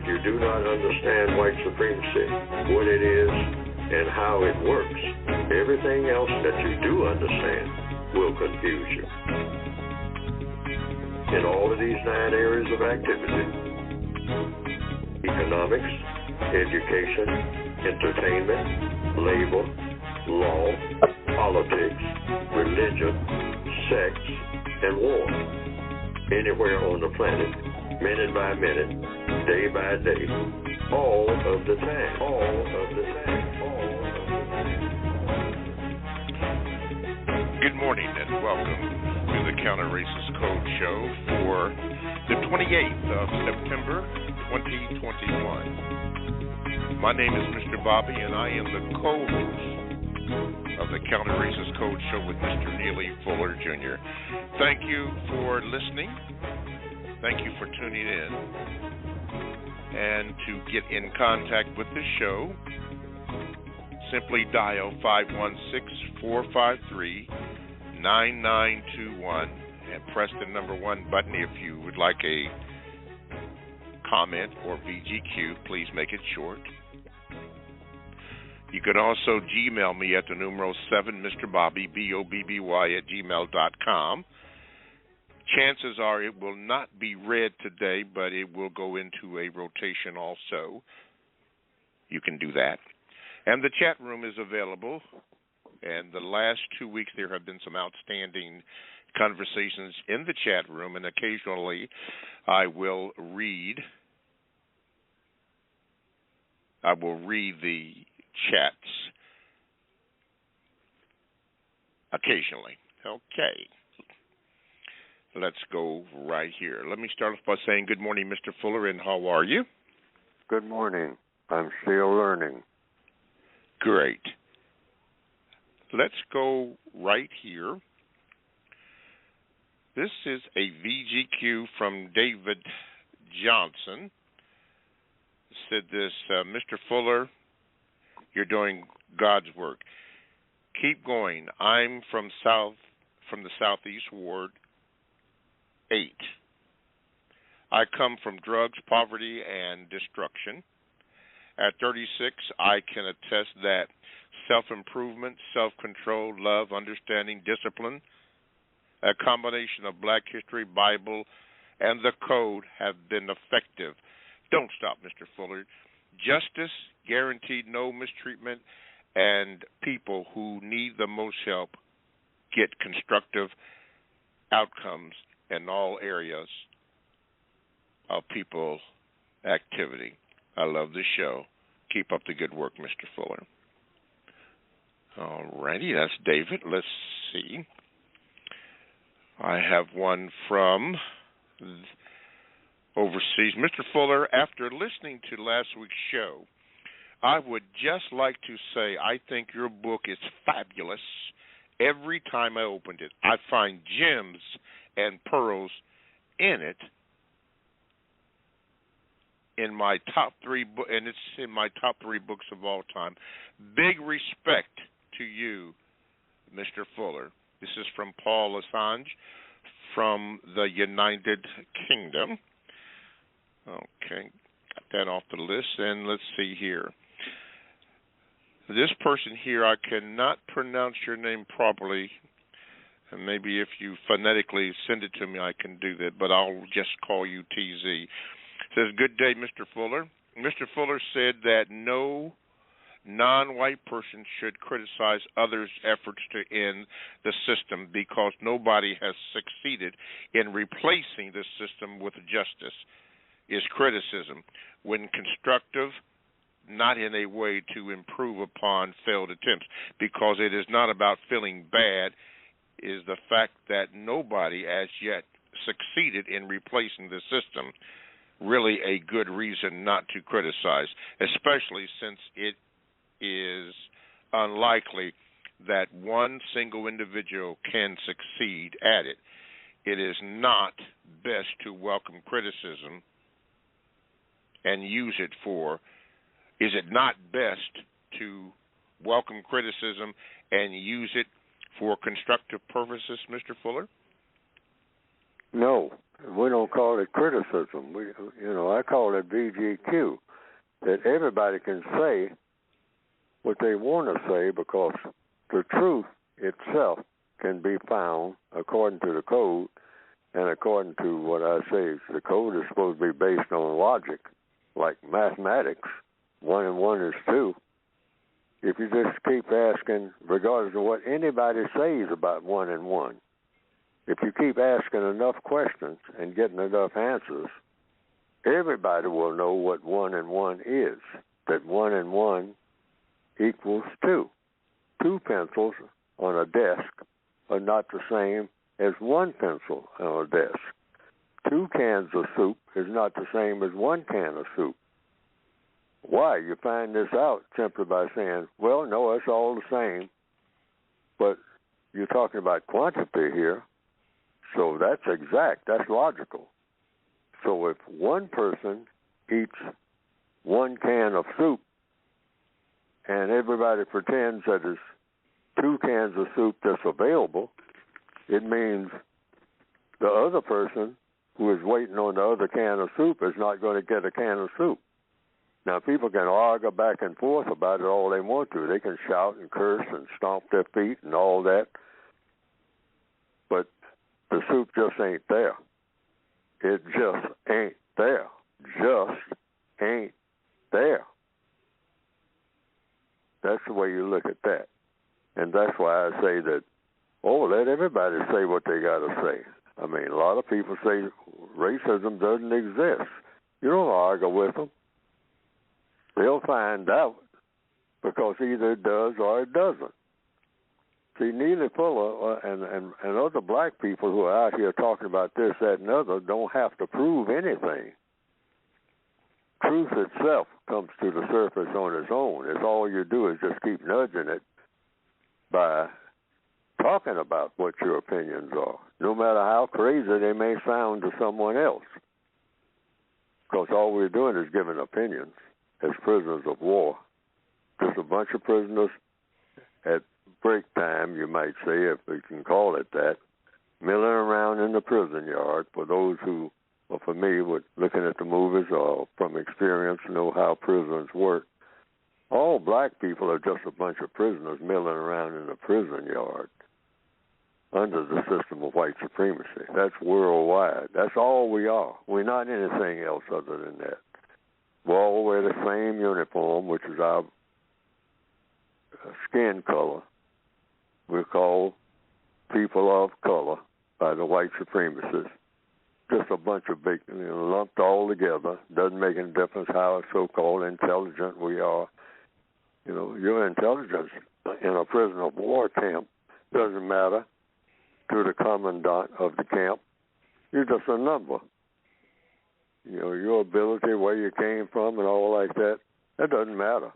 you do not understand white supremacy, what it is, and how it works, everything else that you do understand will confuse you. In all of these 9 areas of activity, economics, education, entertainment, labor, law, politics, religion, sex, and war. Anywhere on the planet, minute by minute, day by day, all of the time, all of the time, all of the time. Good morning and welcome to the Counter Racist Code Show for the 28th of September, 2021. My name is Mr. Bobby and I am the co-host of the Counter Racist Code Show with Mr. Neely Fuller, Jr. Thank you for listening. Thank you for tuning in. And to get in contact with the show, simply dial 516-453-9921 and press the number 1 button. If you would like a comment or VGQ, please make it short. You can also Gmail me at the numero 7, Mr. Bobby, BOBBY, @gmail.com. Chances are it will not be read today, but it will go into a rotation also. You can do that. And the chat room is available. And the last 2 weeks there have been some outstanding conversations in the chat room, and occasionally I will read the chats occasionally. Okay. Let's go right here. Let me start off by saying good morning, Mr. Fuller, and how are you? Good morning. I'm still learning. Great. Let's go right here. This is a VGQ from David Johnson. Said this, Mr. Fuller, you're doing God's work. Keep going. I'm from the Southeast Ward 8. I come from drugs, poverty, and destruction. At 36, I can attest that self-improvement, self-control, love, understanding, discipline, a combination of Black history, Bible, and the code have been effective. Don't stop, Mr. Fuller. Justice, guaranteed no mistreatment, and people who need the most help get constructive outcomes in all areas of people activity. I love this show. Keep up the good work, Mr. Fuller. All righty, that's David. Let's see. I have one from overseas. Mr. Fuller, after listening to last week's show, I would just like to say I think your book is fabulous. Every time I opened it, I find gems and pearls in it. In my top 3 and it's in my top 3 books of all time. Big respect to you, Mr. Fuller. This is from Paul Assange from the United Kingdom. Okay, got that off the list, and let's see here. This person here, I cannot pronounce your name properly, and maybe if you phonetically send it to me, I can do that, but I'll just call you TZ. It says, good day, Mr. Fuller. Mr. Fuller said that no non-white person should criticize others' efforts to end the system because nobody has succeeded in replacing the system with justice. Is criticism, when constructive, not in a way to improve upon failed attempts, because it is not about feeling bad, is the fact that nobody as yet succeeded in replacing the system really a good reason not to criticize, especially since it is unlikely that one single individual can succeed at it. It is not best to welcome criticism and use it for, is it not best to welcome criticism and use it for constructive purposes, Mr. Fuller? No, we don't call call it criticism. I call it VGQ, that everybody can say what they want to say because the truth itself can be found according to the code, and according to what I say, the code is supposed to be based on logic, like mathematics. 1 and 1 is 2. If you just keep asking, regardless of what anybody says about 1 and 1, if you keep asking enough questions and getting enough answers, everybody will know what 1 and 1 is, that 1 and 1 equals 2. 2 pencils on a desk are not the same as 1 pencil on a desk. 2 cans of soup is not the same as 1 can of soup. Why? You find this out simply by saying, well, no, it's all the same, but you're talking about quantity here, so that's exact, that's logical. So if one person eats 1 can of soup and everybody pretends that there's 2 cans of soup that's available, it means the other person who is waiting on the other can of soup is not going to get a can of soup. Now, people can argue back and forth about it all they want to. They can shout and curse and stomp their feet and all that, but the soup just ain't there. It just ain't there. Just ain't there. That's the way you look at that. And that's why I say that, let everybody say what they got to say. I mean, a lot of people say racism doesn't exist. You don't argue with them. They'll find out because either it does or it doesn't. See, Neely Fuller and other black people who are out here talking about this, that, and other don't have to prove anything. Truth itself comes to the surface on its own. It's all you do is just keep nudging it by talking about what your opinions are, no matter how crazy they may sound to someone else. Because all we're doing is giving opinions as prisoners of war. Just a bunch of prisoners at break time, you might say, if we can call it that, milling around in the prison yard. For those who are familiar with looking at the movies or from experience know how prisons work, all black people are just a bunch of prisoners milling around in the prison yard under the system of white supremacy. That's worldwide. That's all we are. We're not anything else other than that. We all wear the same uniform, which is our skin color. We're called people of color by the white supremacists. Just a bunch of big, lumped all together. Doesn't make any difference how so-called intelligent we are. Your intelligence in a prisoner of war camp doesn't matter to the commandant of the camp. You're just a number. Your ability, where you came from and all like that, that doesn't matter.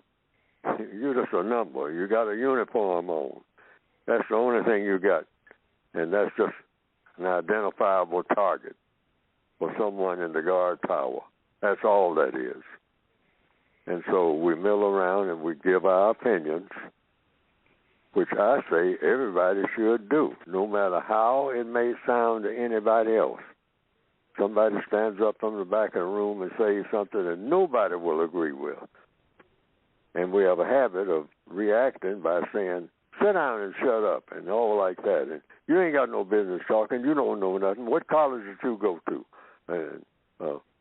You're just a number. You got a uniform on. That's the only thing you got. And that's just an identifiable target for someone in the guard tower. That's all that is. And so we mill around and we give our opinions, which I say everybody should do, no matter how it may sound to anybody else. Somebody stands up from the back of the room and says something that nobody will agree with. And we have a habit of reacting by saying, sit down and shut up, and all like that. And you ain't got no business talking. You don't know nothing. What college did you go to? And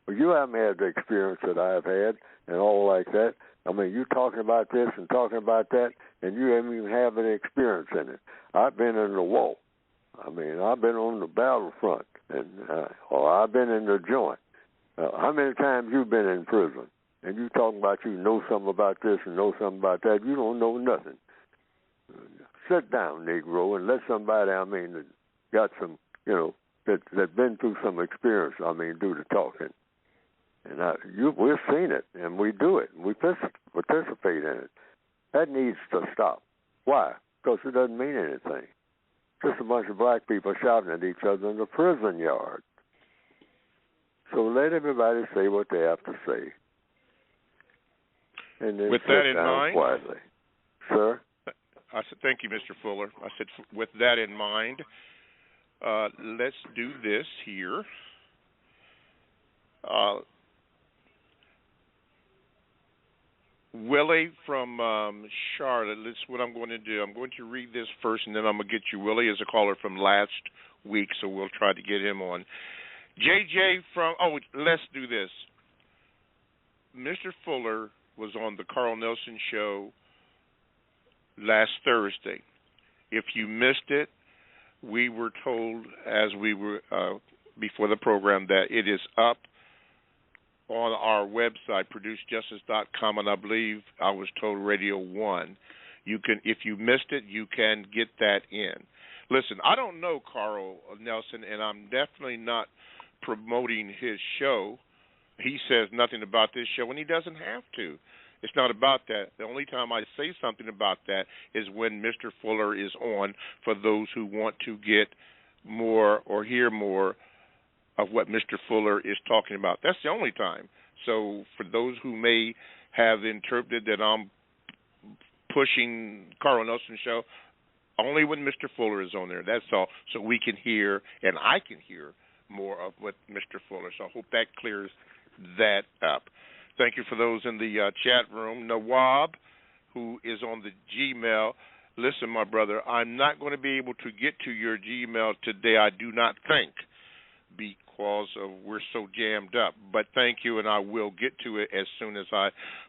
you haven't had the experience that I've had and all like that. I mean, you talking about this and talking about that, and you haven't even had any experience in it. I've been in the war. I mean, I've been on the battlefront, or I've been in the joint. How many times you been in prison? And you talking about you know something about this and know something about that. You don't know nothing. Sit down, Negro, and let somebody, that got some, that been through some experience, do the talking. And we've seen it, and we do it. We participate in it. That needs to stop. Why? Because it doesn't mean anything. Just a bunch of black people shouting at each other in the prison yard. So let everybody say what they have to say. And then with that in mind, quietly. Sir? I said, thank you, Mr. Fuller. I said, with that in mind, let's do this here. Willie from Charlotte. This is what I'm going to do. I'm going to read this first, and then I'm going to get you. Willie is a caller from last week, so we'll try to get him on. JJ from, let's do this. Mr. Fuller was on the Carl Nelson Show last Thursday. If you missed it, we were told as we were before the program that it is up on our website, producejustice.com, and I believe I was told Radio 1. You can, if you missed it, you can get that in. Listen, I don't know Carl Nelson, and I'm definitely not promoting his show. He says nothing about this show, and he doesn't have to. It's not about that. The only time I say something about that is when Mr. Fuller is on, for those who want to get more or hear more of what Mr. Fuller is talking about. That's the only time. So for those who may have interpreted that I'm pushing Carl Nelson's show, only when Mr. Fuller is on there. That's all. So we can hear, and I can hear more of what Mr. Fuller. So I hope that clears that up. Thank you for those in the chat room. Nawab, who is on the Gmail. Listen, my brother, I'm not going to be able to get to your Gmail today, I do not think, because we're so jammed up. But thank you, and I will get to it as soon as I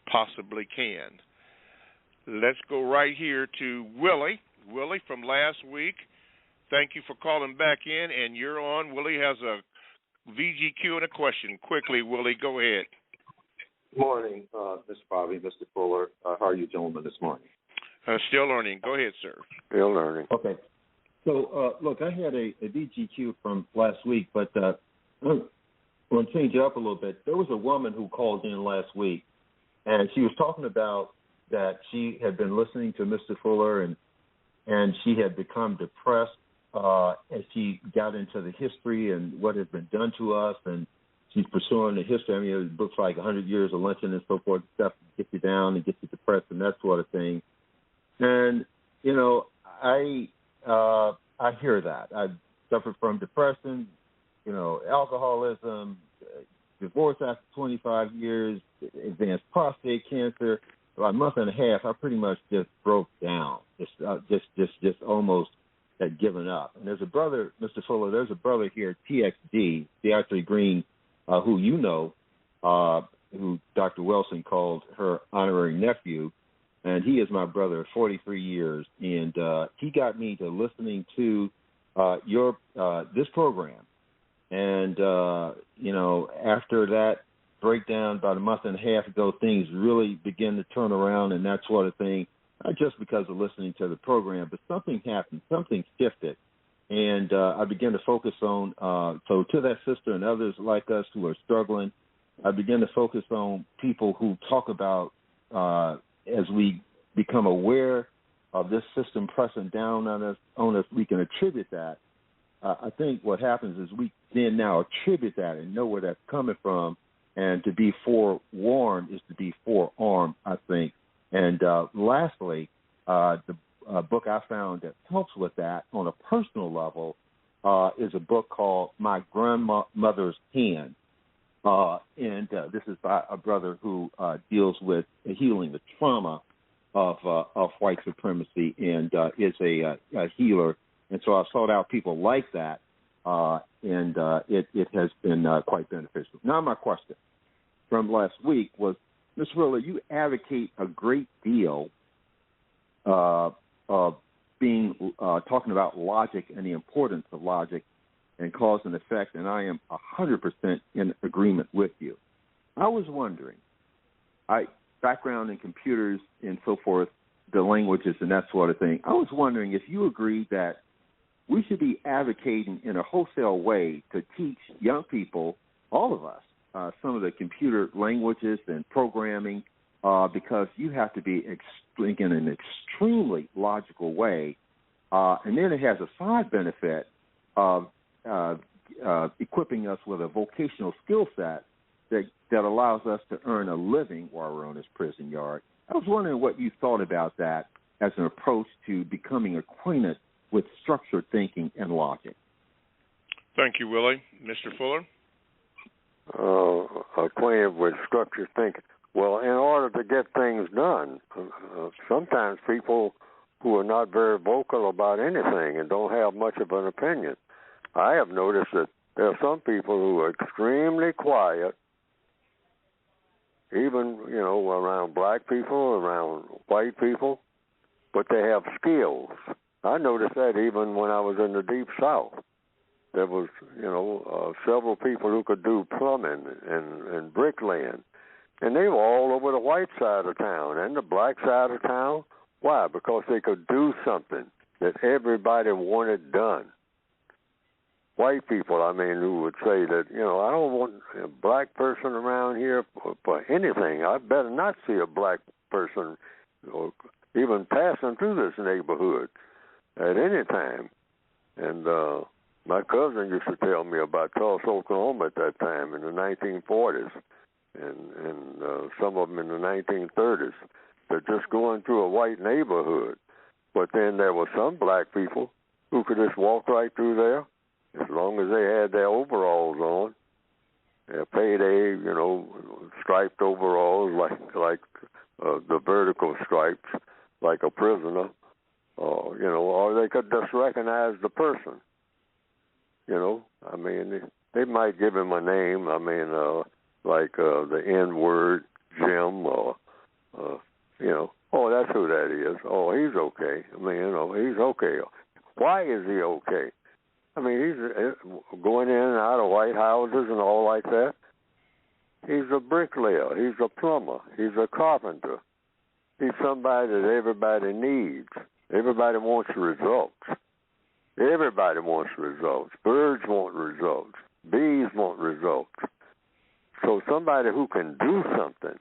possibly can. Let's go right here to Willie. Willie from last week. Thank you for calling back in, and you're on. Willie has a VGQ and a question. Quickly, Willie, go ahead. Morning, Mr. Bobby, Mr. Fuller. How are you gentlemen this morning? Still learning. Go ahead, sir. Still learning. Okay. So, look, I had a VGQ from last week, but I'm going to change it up a little bit. There was a woman who called in last week, and she was talking about that she had been listening to Mr. Fuller, and she had become depressed as she got into the history and what had been done to us, and she's pursuing the history. I mean, books like 100 Years of Lynching and so forth, stuff to get you down and get you depressed and that sort of thing. And, you know, I hear that. I've suffered from depression, you know, alcoholism, divorce after 25 years, advanced prostate cancer. About a month and a half, I pretty much just broke down, just almost had given up. And there's a brother, Mr. Fuller, there's a brother here, TXD, DeAndre Green, who you know, who Dr. Wilson called her honorary nephew, and he is my brother of 43 years, and he got me to listening to your this program. And, you know, after that breakdown about a month and a half ago, things really began to turn around and that sort of thing, not just because of listening to the program, but something happened, something shifted. And I began to focus on, so to that sister and others like us who are struggling, I began to focus on people who talk about, as we become aware of this system pressing down on us, we can attribute that. I think what happens is we then now attribute that and know where that's coming from. And to be forewarned is to be forearmed, I think. And lastly, the book I found that helps with that on a personal level is a book called My Grandmother's Hand. And this is by a brother who deals with healing the trauma of white supremacy and is a healer. And so I've sought out people like that, and it has been quite beneficial. Now my question from last week was, Ms. Fuller, you advocate a great deal of being talking about logic and the importance of logic and cause and effect, and I am 100% in agreement with you. I was wondering, background in computers and so forth, the languages and that sort of thing, I was wondering if you agree that we should be advocating in a wholesale way to teach young people, all of us, some of the computer languages and programming, because you have to be thinking in an extremely logical way. And then it has a side benefit of equipping us with a vocational skill set that allows us to earn a living while we're on this prison yard. I was wondering what you thought about that as an approach to becoming acquainted with structured thinking and logic. Thank you, Willie. Mr. Fuller? Acquainted with structured thinking. Well, in order to get things done, sometimes people who are not very vocal about anything and don't have much of an opinion. I have noticed that there are some people who are extremely quiet, even, around black people, around white people, but they have skills. I noticed that even when I was in the Deep South. There was, several people who could do plumbing and bricklaying. And they were all over the white side of town and the black side of town. Why? Because they could do something that everybody wanted done. White people, who would say that, I don't want a black person around here for anything. I better not see a black person even passing through this neighborhood at any time. And my cousin used to tell me about Tulsa, Oklahoma at that time in the 1940s and some of them in the 1930s. They're just going through a white neighborhood. But then there were some black people who could just walk right through there as long as they had their overalls on, their payday, striped overalls like the vertical stripes, like a prisoner, or they could just recognize the person. They might give him a name, like the N-word, Jim, or, oh, that's who that is. Oh, he's okay. He's okay. Why is he okay? He's going in and out of white houses and all like that. He's a bricklayer. He's a plumber. He's a carpenter. He's somebody that everybody needs. Everybody wants results. Everybody wants results. Birds want results. Bees want results. So somebody who can do something.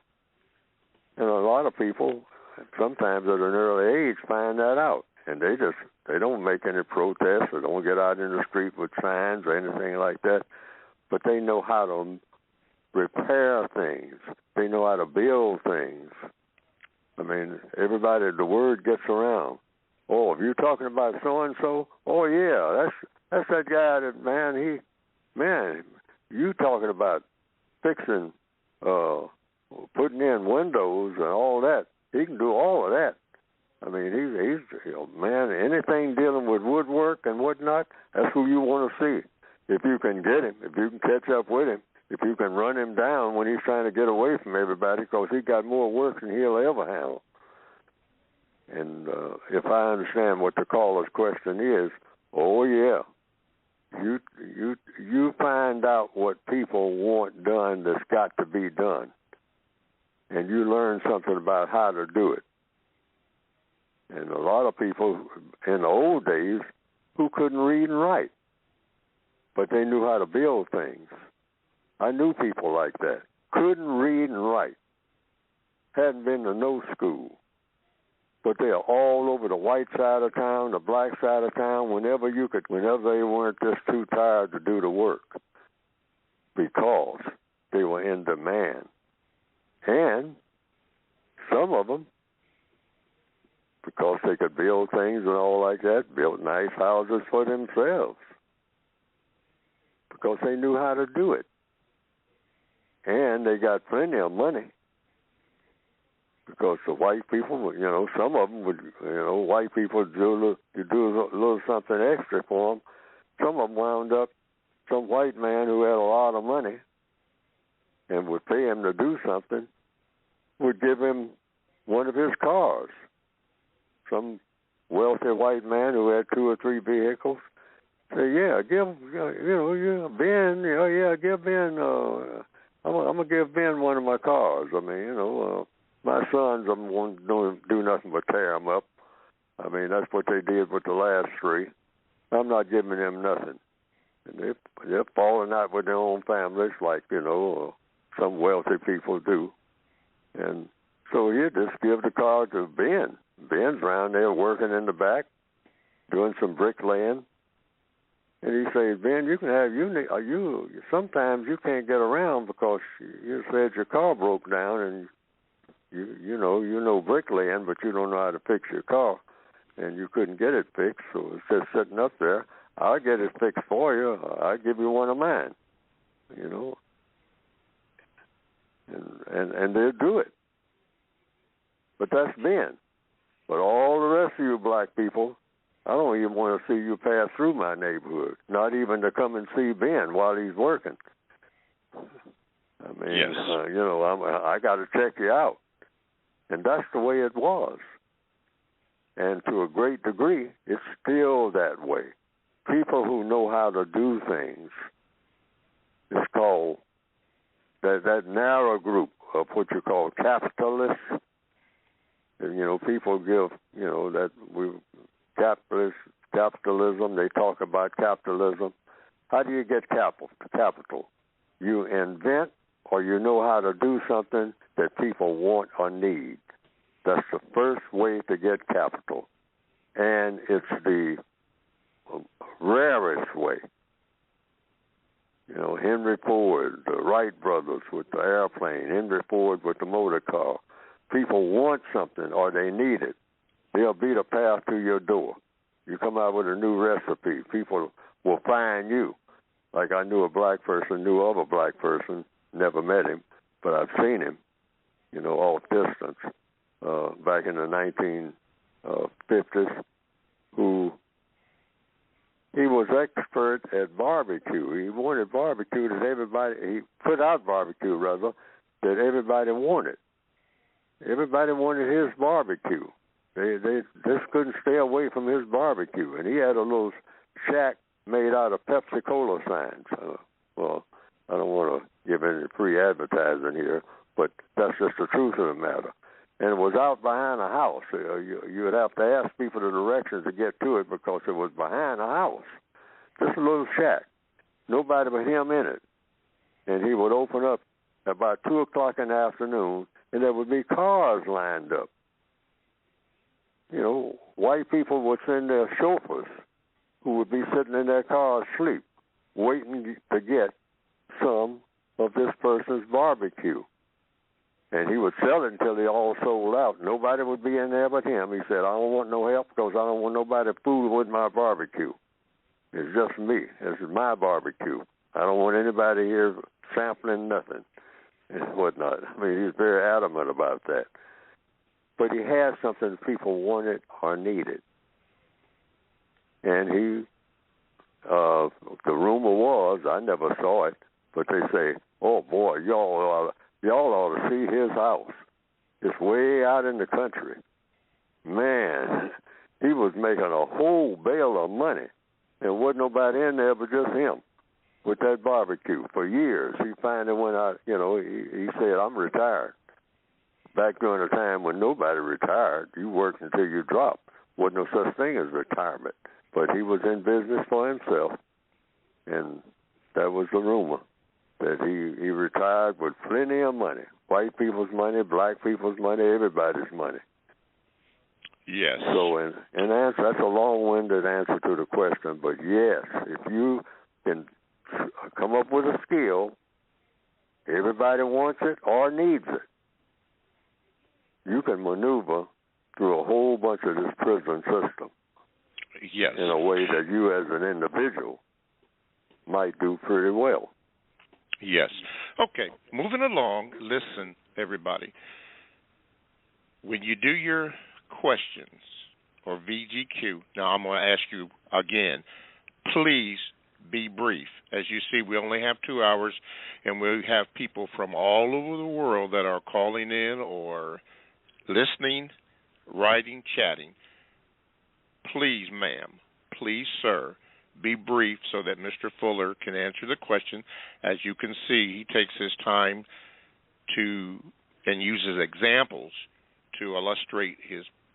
And a lot of people, sometimes at an early age, find that out. And they don't make any protests or don't get out in the street with signs or anything like that. But they know how to repair things. They know how to build things. Everybody, the word gets around. Oh, if you're talking about so-and-so, oh, yeah, that's that guy that, you talking about fixing, putting in windows and all that. He can do all of that. He's anything dealing with woodwork and whatnot, that's who you want to see. If you can get him, if you can catch up with him, if you can run him down when he's trying to get away from everybody, because he got more work than he'll ever handle. And if I understand what the caller's question is, oh yeah, you find out what people want done that's got to be done, and you learn something about how to do it. And a lot of people in the old days who couldn't read and write, but they knew how to build things. I knew people like that. Couldn't read and write. Hadn't been to no school. But they are all over the white side of town, the black side of town, whenever they weren't just too tired to do the work, because they were in demand. And some of them, because they could build things and all like that, built nice houses for themselves, because they knew how to do it. And they got plenty of money. Because the white people, some of them would, white people do a little something extra for them. Some of them wound up, some white man who had a lot of money and would pay him to do something, would give him one of his cars. Some wealthy white man who had 2 or 3 vehicles, say, yeah, give Ben, give Ben, I'm going to give Ben one of my cars. My sons, won't do nothing but tear them up. That's what they did with the last 3. I'm not giving them nothing. And they're falling out with their own families like, some wealthy people do. And so you just give the car to Ben. Ben's around there working in the back, doing some bricklaying. And he says, Ben, you can have, sometimes you can't get around because you said your car broke down and you know bricklaying, but you don't know how to fix your car, and you couldn't get it fixed, so it's just sitting up there. I'll get it fixed for you. I'll give you one of mine, And and they'll do it. But that's Ben. But all the rest of you black people, I don't even want to see you pass through my neighborhood, not even to come and see Ben while he's working. I mean, yes. I got to check you out. And that's the way it was. And to a great degree, it's still that way. People who know how to do things, it's called that narrow group of what you call capitalists. And, people give, that we capitalism, they talk about capitalism. How do you get capital? You invent or you know how to do something that people want or need. That's the first way to get capital. And it's the rarest way. Henry Ford, the Wright brothers with the airplane, Henry Ford with the motor car. People want something or they need it. They'll beat a path to your door. You come out with a new recipe, people will find you. Like I knew a black person, knew of a black person, never met him, but I've seen him, off distance, back in the 1950s, who he was expert at barbecue. He wanted barbecue he put out barbecue, rather, that everybody wanted. Everybody wanted his barbecue. They just couldn't stay away from his barbecue. And he had a little shack made out of Pepsi-Cola signs. Well, I don't want to give any free advertising here, but that's just the truth of the matter. And it was out behind a house. You would have to ask people the directions to get to it because it was behind a house. Just a little shack. Nobody but him in it. And he would open up about 2 o'clock in the afternoon, and there would be cars lined up. White people would send their chauffeurs who would be sitting in their cars asleep, waiting to get some of this person's barbecue. And he would sell it until they all sold out. Nobody would be in there but him. He said, I don't want no help because I don't want nobody fooling with my barbecue. It's just me. This is my barbecue. I don't want anybody here sampling nothing and whatnot. I mean, he's very adamant about that. But he had something people wanted or needed. And the rumor was, I never saw it, but they say, oh boy, y'all ought to see his house. It's way out in the country. Man, he was making a whole bale of money. And wasn't nobody in there but just him with that barbecue for years. He finally went out, he said, I'm retired. Back during a time when nobody retired, you worked until you dropped. Wasn't no such thing as retirement. But he was in business for himself. And that was the rumor, that he retired with plenty of money. White people's money, black people's money, everybody's money. Yes. So in answer, that's a long-winded answer to the question, but yes, if you can come up with a skill, everybody wants it or needs it, you can maneuver through a whole bunch of this prison system. Yes. In a way that you as an individual might do pretty well. Yes. Okay, moving along, listen, everybody. When you do your questions or VGQ, now I'm going to ask you again, please be brief. As you see, we only have 2 hours, and we have people from all over the world that are calling in or listening, writing, chatting. Please, ma'am, please, sir, be brief so that Mr. Fuller can answer the question. As you can see, he takes his time and uses examples to illustrate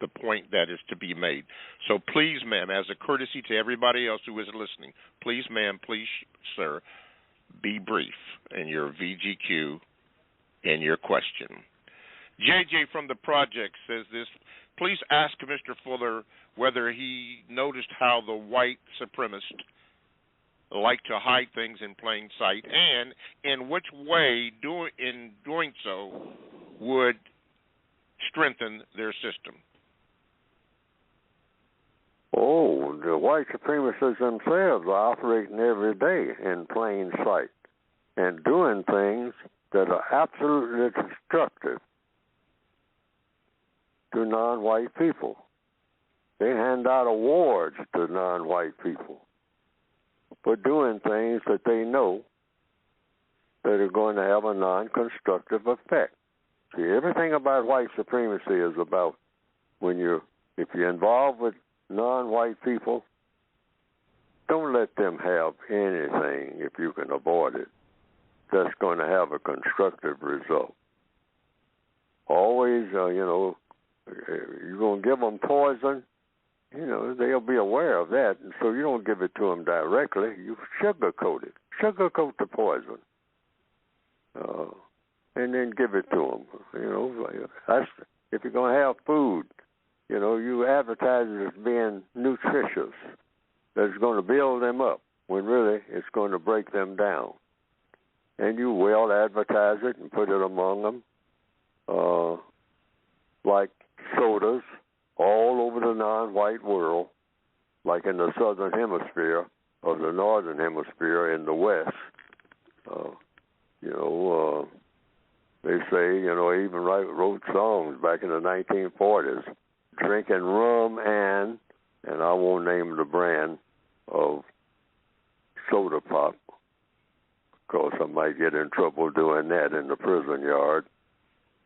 the point that is to be made. So please, ma'am, as a courtesy to everybody else who is listening, please, ma'am, please, sir, be brief in your VGQ and your question. JJ from the project says this. Please ask Mr. Fuller whether he noticed how the white supremacists like to hide things in plain sight, and in which way in doing so would strengthen their system. Oh, the white supremacists themselves are operating every day in plain sight. and doing things that are absolutely destructive to non-white people. They hand out awards to non-white people for doing things that they know that are going to have a non-constructive effect. See, everything about white supremacy is about if you're involved with non-white people, don't let them have anything, if you can avoid it, that's going to have a constructive result. Always, you're going to give them poison, they'll be aware of that, and so you don't give it to them directly. You sugarcoat it. Sugarcoat the poison. And then give it to them. That's, if you're going to have food, you advertise it as being nutritious. That's going to build them up when really it's going to break them down. And you will advertise it and put it among them, like sodas all over the non-white world, like in the southern hemisphere or the northern hemisphere in the west. They say, even wrote songs back in the 1940s, drinking rum and I won't name the brand of soda pop, because I might get in trouble doing that in the prison yard,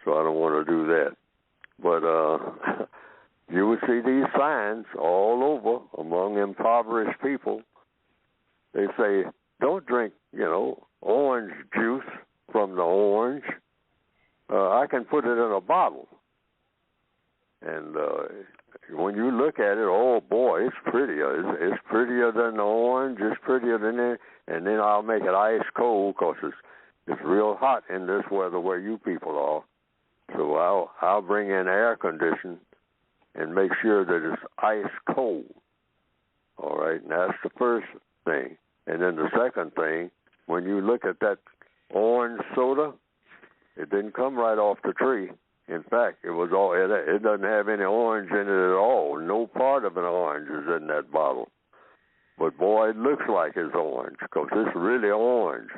so I don't want to do that. But you would see these signs all over among impoverished people. They say, don't drink, orange juice from the orange. I can put it in a bottle. And when you look at it, oh boy, it's prettier. It's prettier than the orange. It's prettier than it. And then I'll make it ice cold because it's real hot in this weather where you people are. So I'll bring in air conditioning and make sure that it's ice cold. All right, and that's the first thing. And then the second thing, when you look at that orange soda, it didn't come right off the tree. In fact, it doesn't have any orange in it at all. No part of an orange is in that bottle. But boy, it looks like it's orange because it's really orange.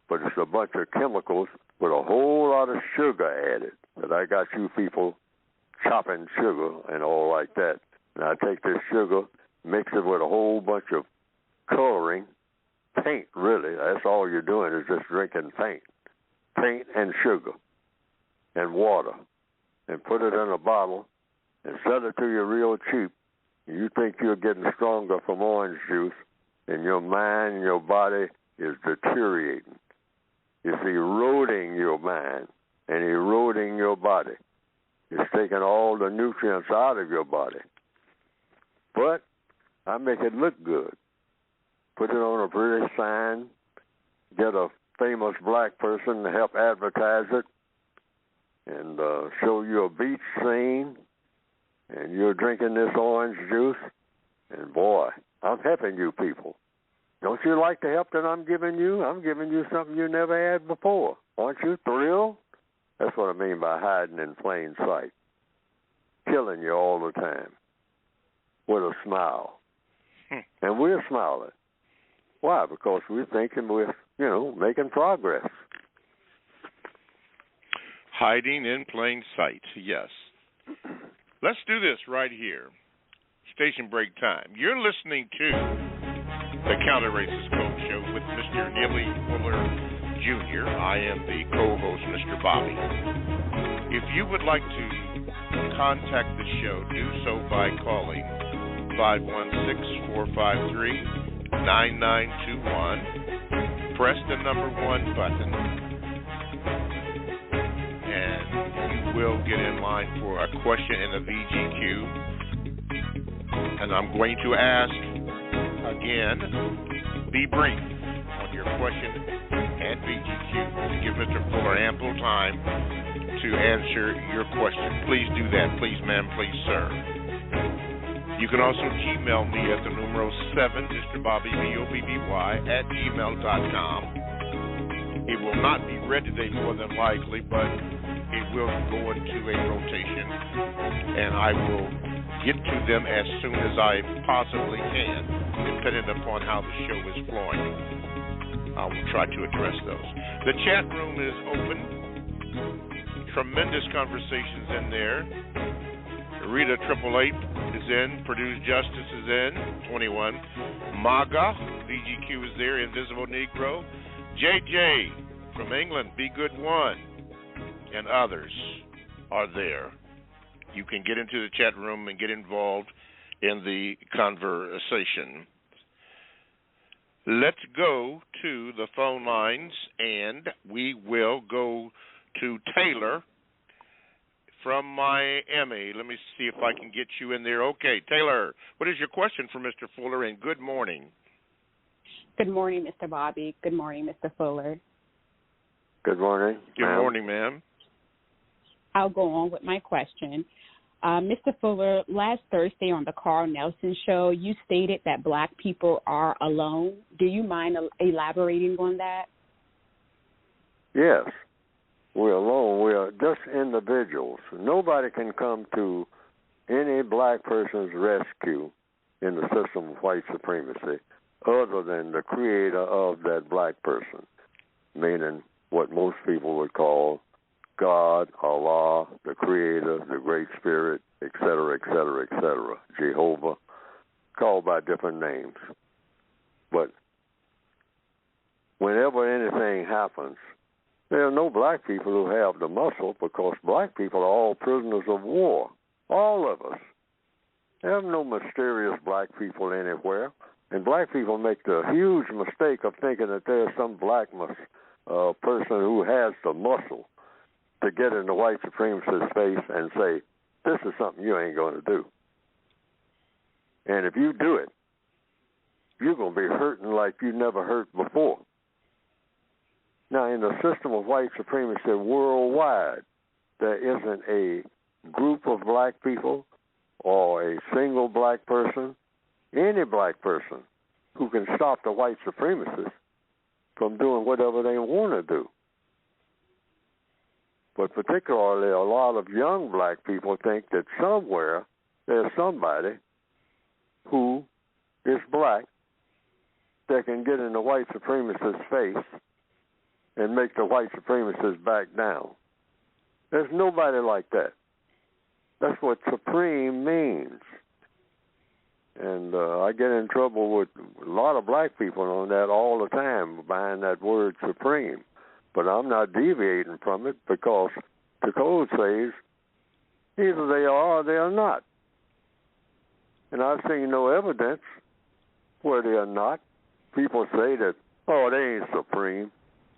But it's a bunch of chemicals with a whole lot of sugar added that I got you people chopping sugar and all like that. And I take this sugar, mix it with a whole bunch of coloring, paint really. That's all you're doing is just drinking paint and sugar and water, and put it in a bottle and sell it to you real cheap. You think you're getting stronger from orange juice, and your mind and your body is deteriorating. It's eroding your mind and eroding your body. It's taking all the nutrients out of your body. But I make it look good. Put it on a pretty sign, get a famous black person to help advertise it, and show you a beach scene, and you're drinking this orange juice, and boy, I'm helping you people. Don't you like the help that I'm giving you? I'm giving you something you never had before. Aren't you thrilled? That's what I mean by hiding in plain sight. Killing you all the time with a smile. And we're smiling. Why? Because we're thinking we're, making progress. Hiding in plain sight, yes. Let's do this right here. Station break time. You're listening to the Counter Racist Code Show with Mr. Neely Fuller Jr. I am the co-host, Mr. Bobby. If you would like to contact the show, do so by calling 516-453-9921. Press the number 1 button, and you will get in line for a question in the VGQ. And I'm going to ask, again, be brief on your question and VGQ to give Mr. Fuller ample time to answer your question. Please do that. Please, ma'am. Please, sir. You can also Gmail me at the numero 7, Mr. Bobby, BOBBY, @gmail.com. It will not be read today more than likely, but it will go into a rotation, and I will get to them as soon as I possibly can, depending upon how the show is flowing. I will try to address those. The chat room is open. Tremendous conversations in there. Rita 888 is in. Produced Justice is in. 21. MAGA, VGQ is there. Invisible Negro. JJ from England, Be Good One, and others are there. You can get into the chat room and get involved in the conversation. Let's go to the phone lines, and we will go to Taylor from Miami. Let me see if I can get you in there. Okay, Taylor, what is your question for Mr. Fuller, and good morning? Good morning, Mr. Bobby. Good morning, Mr. Fuller. Good morning. Good morning, ma'am. I'll go on with my question. Mr. Fuller, last Thursday on the Carl Nelson show, you stated that black people are alone. Do you mind elaborating on that? Yes. We're alone. We are just individuals. Nobody can come to any black person's rescue in the system of white supremacy other than the creator of that black person, meaning what most people would call God, Allah, the Creator, the Great Spirit, etc., etc., etc., Jehovah, called by different names. But whenever anything happens, there are no black people who have the muscle because black people are all prisoners of war, all of us. There are no mysterious black people anywhere, and black people make the huge mistake of thinking that there's some black person who has the muscle to get in the white supremacist's face and say, this is something you ain't going to do. And if you do it, you're going to be hurting like you never hurt before. Now, in the system of white supremacy worldwide, there isn't a group of black people or a single black person, any black person, who can stop the white supremacists from doing whatever they want to do. But particularly a lot of young black people think that somewhere there's somebody who is black that can get in the white supremacist's face and make the white supremacists back down. There's nobody like that. That's what supreme means. And I get in trouble with a lot of black people on that all the time behind that word supreme. But I'm not deviating from it because the code says either they are or they are not. And I've seen no evidence where they are not. People say that, oh, they ain't supreme.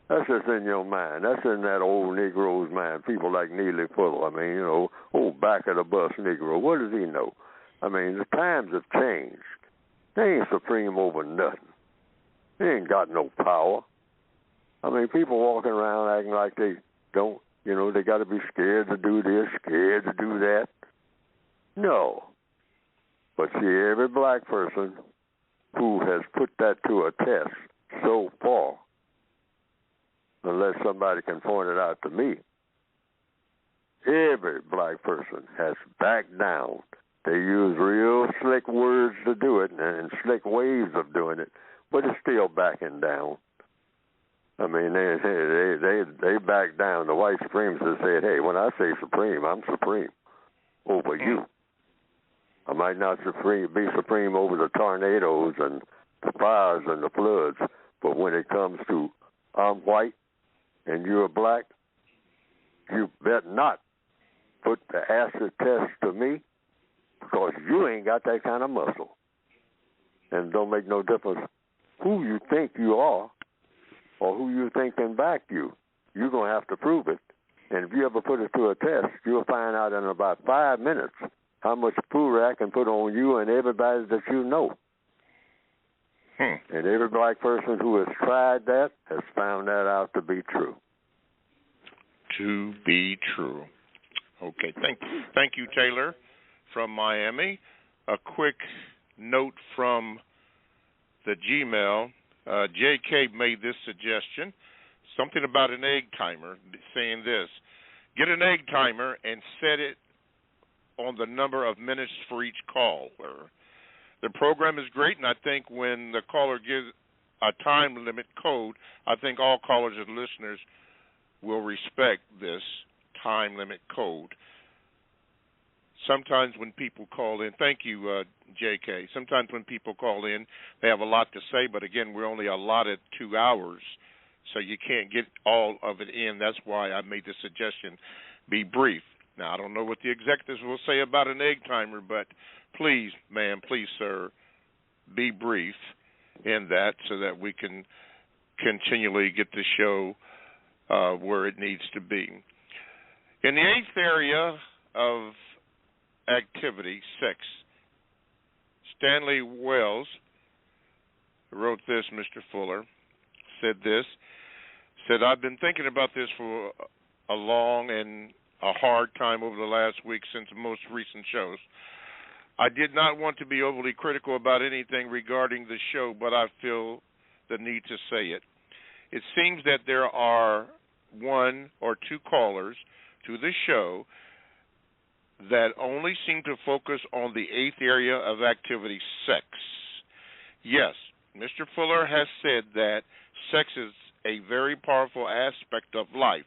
That's just in your mind. That's in that old Negro's mind. People like Neely Fuller. I mean, old back of the bus Negro. What does he know? I mean, the times have changed. They ain't supreme over nothing. They ain't got no power. I mean, people walking around acting like they don't, they got to be scared to do this, scared to do that. No. But see, every black person who has put that to a test so far, unless somebody can point it out to me, every black person has backed down. They use real slick words to do it and slick ways of doing it, but it's still backing down. I mean, they backed down. The white supremacists said, hey, when I say supreme, I'm supreme over you. I might not be supreme over the tornadoes and the fires and the floods, but when it comes to I'm white and you're black, you bet not put the acid test to me because you ain't got that kind of muscle. And it don't make no difference who you think you are or who you think can back you. You're going to have to prove it. And if you ever put it to a test, you'll find out in about 5 minutes how much foolery I can put on you and everybody that you know. And every black person who has tried that has found that out to be true. To be true. Okay, thank you, Taylor, from Miami. A quick note from the Gmail. JK made this suggestion, something about an egg timer, saying this: get an egg timer and set it on the number of minutes for each call. The program is great, and I think when the caller a time limit code, I think all callers and listeners will respect this time limit code. Sometimes when people call in, thank you, J.K., sometimes when people call in, they have a lot to say, but again, we're only allotted 2 hours, so you can't get all of it in. That's why I made the suggestion, be brief. Now, I don't know what the executives will say about an egg timer, but please, ma'am, please, sir, be brief in that so that we can continually get the show where it needs to be. In the eighth area of activity, sex, Stanley Wells wrote this, Mr. Fuller, said, I've been thinking about this for a long and a hard time over the last week since the most recent shows. I did not want to be overly critical about anything regarding the show, but I feel the need to say it. It seems that there are one or two callers to the show that only seem to focus on the eighth area of activity, sex. Yes, Mr. Fuller has said that sex is a very powerful aspect of life.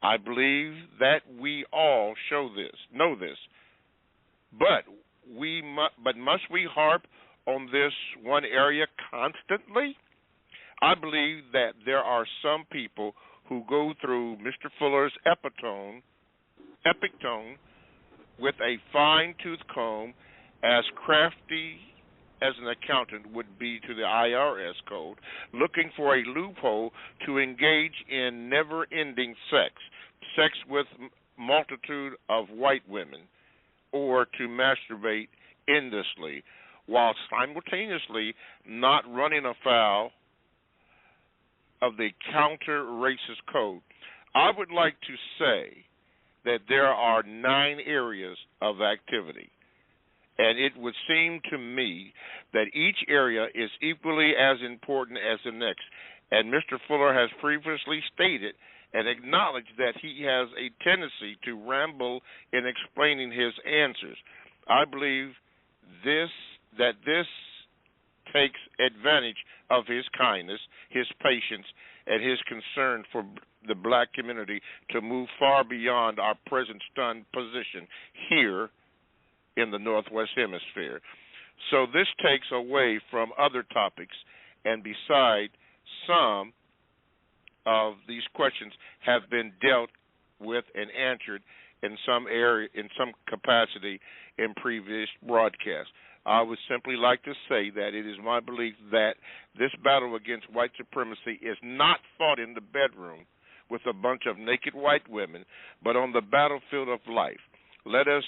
I believe that we all know this. But must we harp on this one area constantly? I believe that there are some people who go through Mr. Fuller's epic tone with a fine-tooth comb, as crafty as an accountant would be to the IRS code, looking for a loophole to engage in never-ending sex with multitude of white women, or to masturbate endlessly, while simultaneously not running afoul of the counter-racist code. I would like to say that there are 9 areas of activity, and it would seem to me that each area is equally as important as the next. And Mr. Fuller has previously stated and acknowledged that he has a tendency to ramble in explaining his answers. I believe that this takes advantage of his kindness, his patience, and his concern for the black community to move far beyond our present stunned position here in the Northwest Hemisphere. So this takes away from other topics, and beside, some of these questions have been dealt with and answered in some area, in some capacity in previous broadcasts. I would simply like to say that it is my belief that this battle against white supremacy is not fought in the bedroom with a bunch of naked white women, but on the battlefield of life. Let us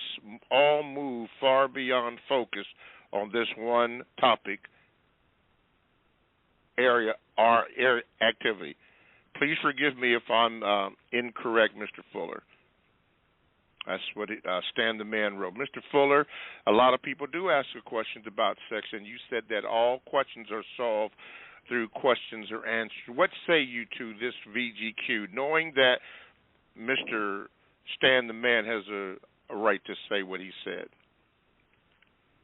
all move far beyond focus on this one topic area, our activity. Please forgive me if I'm incorrect, Mr. Fuller. That's what Stan the Man wrote. Mr. Fuller, a lot of people do ask you questions about sex, and you said that all questions are solved through questions or answers. What say you to this VGQ, knowing that Mr. Stan the Man has a right to say what he said?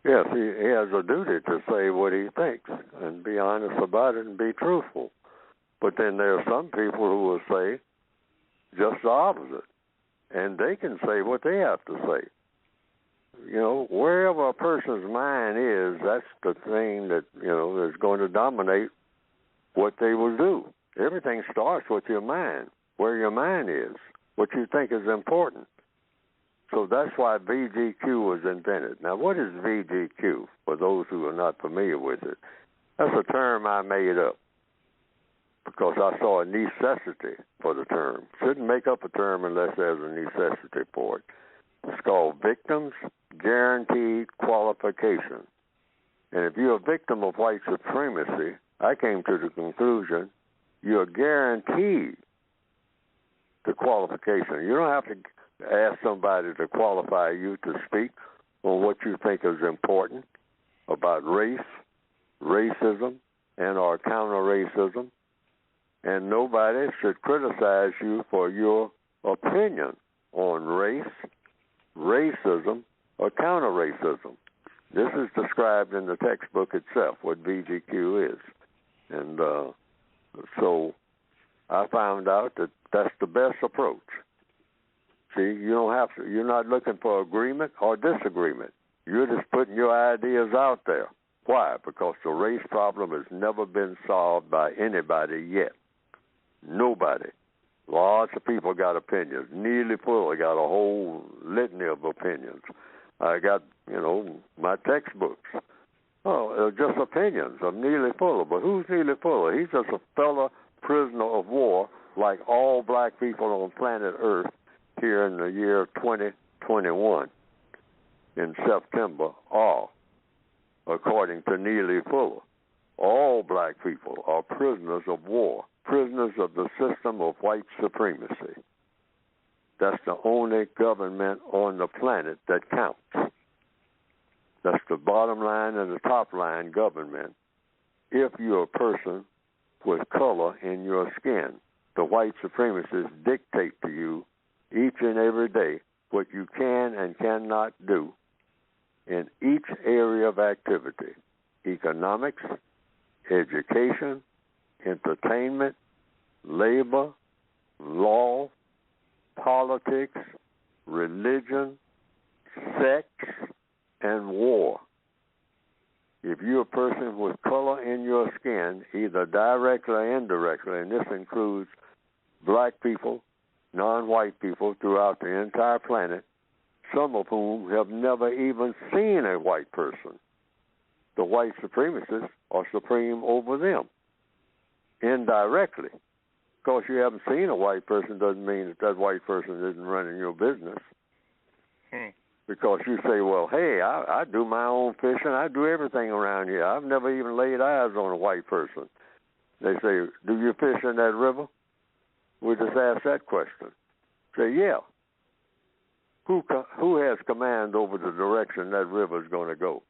Yes, he has a duty to say what he thinks and be honest about it and be truthful. But then there are some people who will say just the opposite, and they can say what they have to say. You know, wherever a person's mind is, that's the thing that, you know, is going to dominate what they will do. Everything starts with your mind, where your mind is, what you think is important. So that's why VGQ was invented. Now, what is VGQ, for those who are not familiar with it? That's a term I made up because I saw a necessity for the term. Shouldn't make up a term unless there's a necessity for it. It's called Victims Guaranteed Qualification. And if you're a victim of white supremacy, I came to the conclusion you're guaranteed the qualification. You don't have to ask somebody to qualify you to speak on what you think is important about race, racism, and or counter-racism. And nobody should criticize you for your opinion on race, racism, or counter-racism. This is described in the textbook itself, what VGQ is. And so I found out that that's the best approach. See, you don't have to. You're not looking for agreement or disagreement. You're just putting your ideas out there. Why? Because the race problem has never been solved by anybody yet. Nobody. Lots of people got opinions. Neely Fuller got a whole litany of opinions. I got, my textbooks. Oh, just opinions of Neely Fuller. But who's Neely Fuller? He's just a fellow prisoner of war like all black people on planet Earth here in the year 2021 in September are, according to Neely Fuller. All black people are prisoners of war, prisoners of the system of white supremacy. That's the only government on the planet that counts. That's the bottom line and the top line government. If you're a person with color in your skin, the white supremacists dictate to you each and every day what you can and cannot do in each area of activity: economics, education, entertainment, labor, law, politics, religion, sex, and war. If you're a person with color in your skin, either directly or indirectly, and this includes black people, non-white people throughout the entire planet, some of whom have never even seen a white person, the white supremacists are supreme over them, indirectly. Because you haven't seen a white person doesn't mean that that white person isn't running your business. Because you say, well, hey, I do my own fishing. I do everything around here. I've never even laid eyes on a white person. They say, do you fish in that river? We just ask that question. Say, yeah. Who has command over the direction that river is going to go?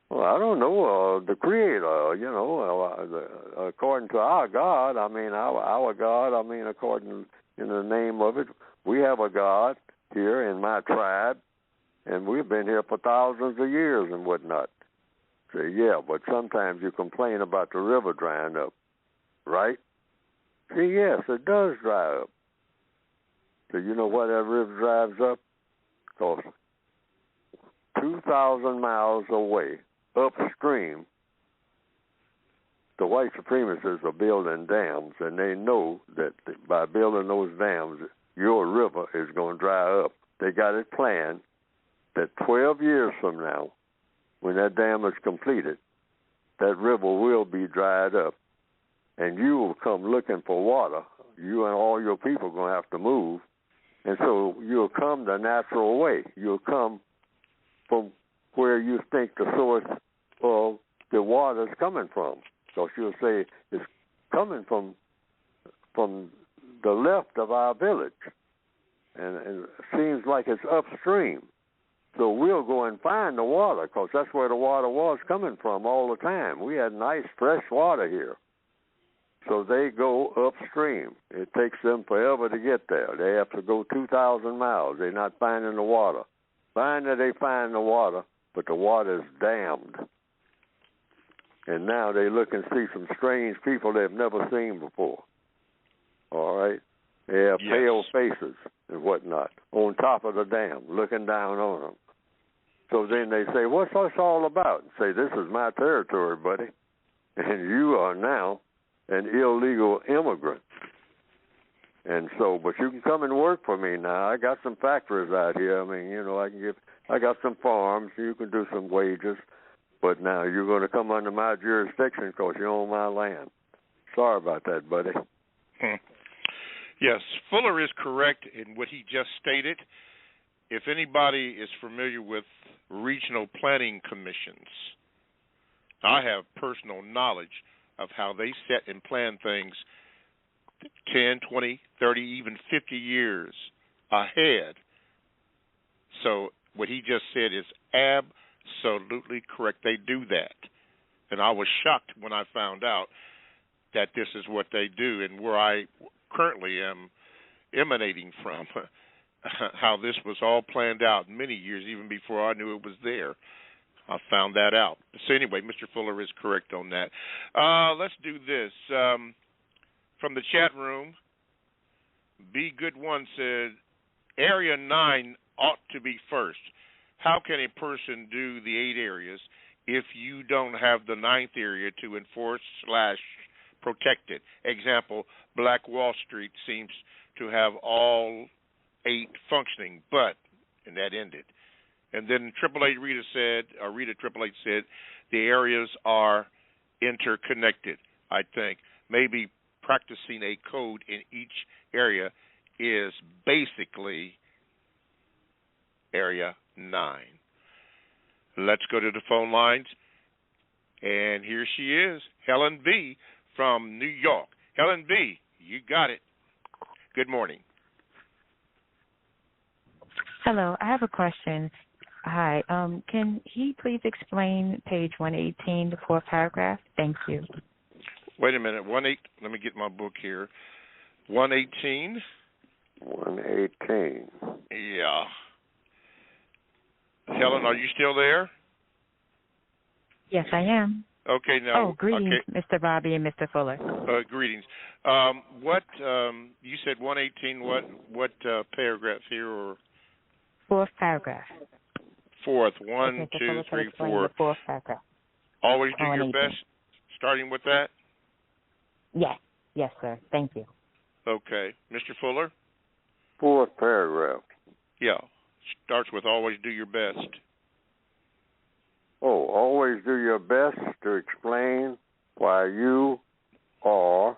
Well, I don't know. The Creator, according to our God, our God, according in the name of it, we have a God here in my tribe, and we've been here for thousands of years and whatnot. Say, yeah, but sometimes you complain about the river drying up, right? See, yes, it does dry up. So you know why that river dries up? Because 2,000 miles away, upstream, the white supremacists are building dams, and they know that by building those dams, your river is going to dry up. They got it planned that 12 years from now, when that dam is completed, that river will be dried up, and you will come looking for water. You and all your people are going to have to move, and so you'll come the natural way. You'll come from where you think the source of the water is coming from. So you'll say it's coming from the left of our village, and it seems like it's upstream. So we'll go and find the water, because that's where the water was coming from all the time. We had nice, fresh water here. So they go upstream. It takes them forever to get there. They have to go 2,000 miles. They're not finding the water. Finally, they find the water, but the water is dammed. And now they look and see some strange people they've never seen before. All right? They have pale faces and whatnot on top of the dam, looking down on them. So then they say, what's this all about? And say, this is my territory, buddy. And you are now an illegal immigrant. And so, but you can come and work for me now. I got some factories out here. I got some farms. You can do some wages. But now you're going to come under my jurisdiction because you own my land. Sorry about that, buddy. Yes, Fuller is correct in what he just stated. If anybody is familiar with regional planning commissions, I have personal knowledge of how they set and plan things 10, 20, 30, even 50 years ahead. So what he just said is absolutely correct. They do that. And I was shocked when I found out that this is what they do, and where I currently am emanating from, how this was all planned out many years, even before I knew it was there. I found that out. So anyway, Mr. Fuller is correct on that. Let's do this. From the chat room, Be Good One said, Area 9 ought to be first. How can a person do the 8 areas if you don't have the 9th area to enforce/protect it? Example, Black Wall Street seems to have all 8 functioning, and that ended. And then Rita 888 said, the areas are interconnected, I think. Maybe practicing a code in each area is basically Area 9. Let's go to the phone lines. And here she is, Helen B. from New York. Helen B., you got it. Good morning. Hello, I have a question. Hi, can he please explain page 118, the 4th paragraph? Thank you. Wait a minute, let me get my book here. 118. 118. Yeah. Helen, are you still there? Yes, I am. Okay, now. Greetings, okay. Mr. Bobby and Mr. Fuller. Greetings. What you said 118? What paragraph here or? 4th paragraph. 4th. 1, 2, 3, 4. The 4th paragraph. Always do your best. Starting with that. Yes, sir. Thank you. Okay, Mr. Fuller. 4th paragraph. Yeah, starts with always do your best. Oh, always do your best to explain why you are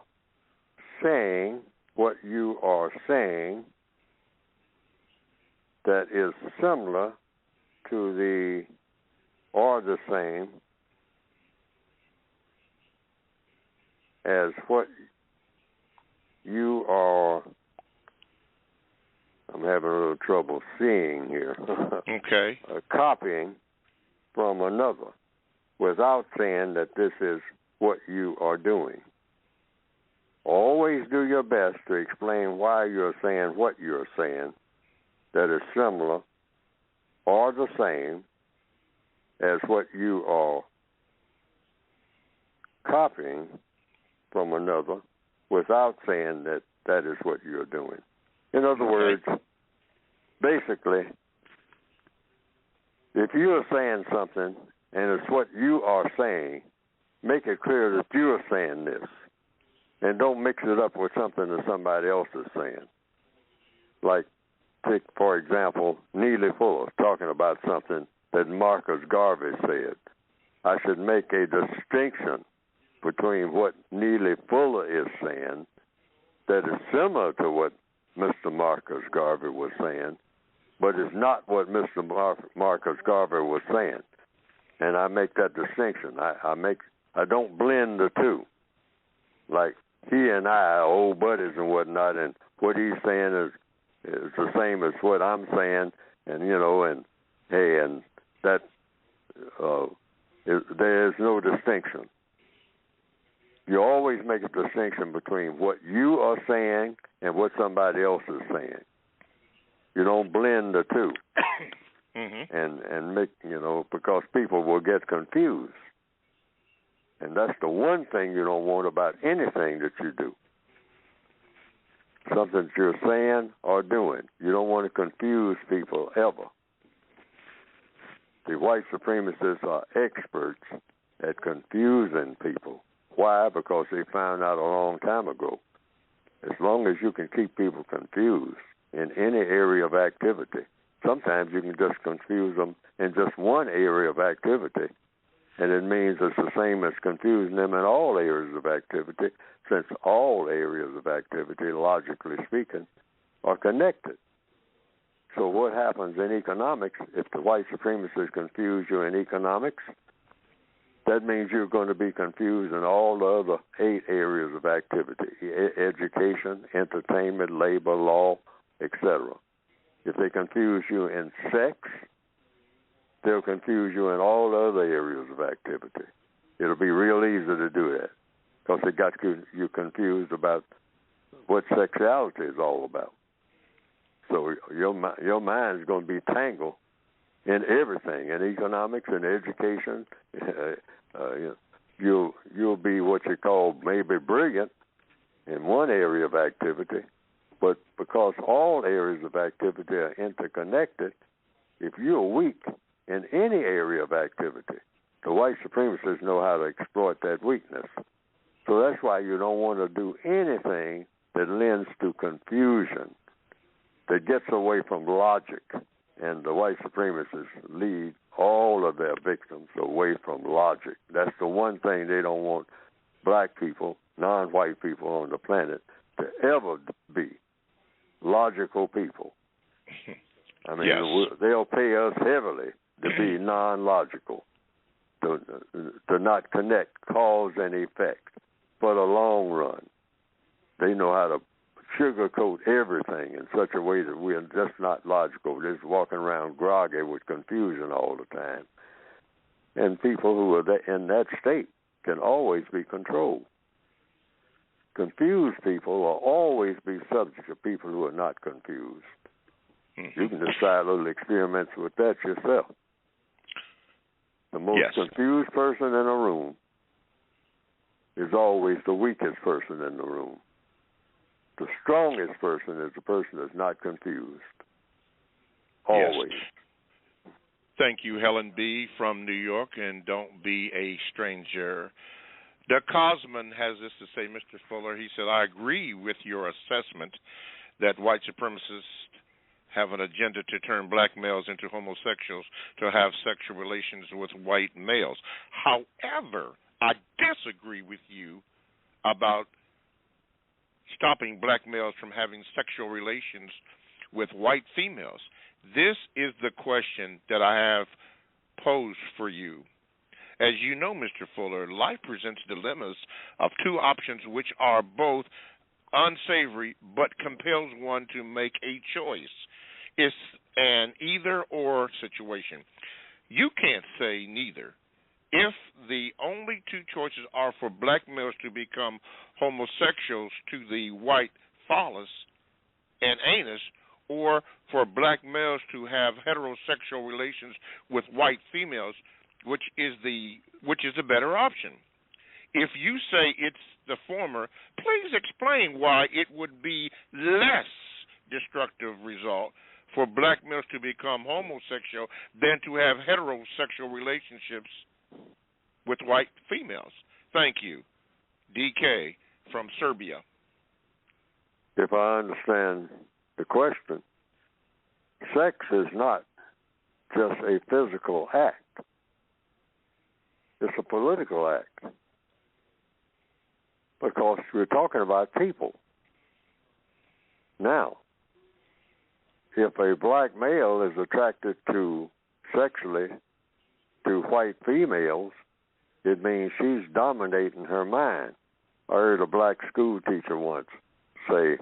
saying what you are saying that is similar to the same as what you are. I'm having a little trouble seeing here. Okay. Copying from another without saying that this is what you are doing. Always do your best to explain why you're saying what you're saying that is similar or the same as what you are copying from another without saying that that is what you're doing. In other words, basically, if you're saying something and it's what you are saying, make it clear that you're saying this. And don't mix it up with something that somebody else is saying. Like, take, for example, Neely Fuller talking about something that Marcus Garvey said. I should make a distinction between what Neely Fuller is saying that is similar to what Mr. Marcus Garvey was saying, but it's not what Mr. Marcus Garvey was saying. And I make that distinction. I don't blend the two. Like he and I are old buddies and whatnot, and what he's saying is the same as what I'm saying, and and that there is no distinction. You always make a distinction between what you are saying and what somebody else is saying. You don't blend the two, and make because people will get confused, and that's the one thing you don't want about anything that you do. Something that you're saying or doing, you don't want to confuse people ever. The white supremacists are experts at confusing people. Why? Because they found out a long time ago. As long as you can keep people confused in any area of activity, sometimes you can just confuse them in just one area of activity, and it means it's the same as confusing them in all areas of activity, since all areas of activity, logically speaking, are connected. So what happens in economics, if the white supremacists confuse you in economics, that means you're going to be confused in all the other 8 areas of activity: education, entertainment, labor, law, etc. If they confuse you in sex, they'll confuse you in all the other areas of activity. It'll be real easy to do that because they got you confused about what sexuality is all about. So your mind is going to be tangled in everything, in economics, in education. You'll be what you call maybe brilliant in one area of activity, but because all areas of activity are interconnected, if you're weak in any area of activity, the white supremacists know how to exploit that weakness. So that's why you don't want to do anything that lends to confusion, that gets away from logic. And the white supremacists lead all of their victims away from logic. That's the one thing they don't want black people, non-white people on the planet to ever be, logical people. I mean, yes. They'll pay us heavily to be non-logical, to not connect cause and effect for the long run. They know how to sugarcoat everything in such a way that we're just not logical. We're just walking around groggy with confusion all the time. And people who are in that state can always be controlled. Confused people will always be subject to people who are not confused. Mm-hmm. You can decide little experiments with that yourself. The most confused person in a room is always the weakest person in the room. The strongest person is the person that's not confused. Always. Yes. Thank you, Helen B. from New York, and don't be a stranger. The Cosman has this to say, Mr. Fuller. He said, I agree with your assessment that white supremacists have an agenda to turn black males into homosexuals to have sexual relations with white males. However, I disagree with you about stopping black males from having sexual relations with white females. This is the question that I have posed for you. As you know, Mr. Fuller, life presents dilemmas of two options which are both unsavory but compels one to make a choice. It's an either-or situation. You can't say neither. If the only two choices are for black males to become homosexuals to the white phallus and anus, or for black males to have heterosexual relations with white females, which is the better option? If you say it's the former, please explain why it would be less destructive result for black males to become homosexual than to have heterosexual relationships with white females. Thank you. DK from Serbia. If I understand the question, sex is not just a physical act. It's a political act. Because we're talking about people. Now, if a black male is attracted sexually to white females, it means she's dominating her mind. I heard a black school teacher once say,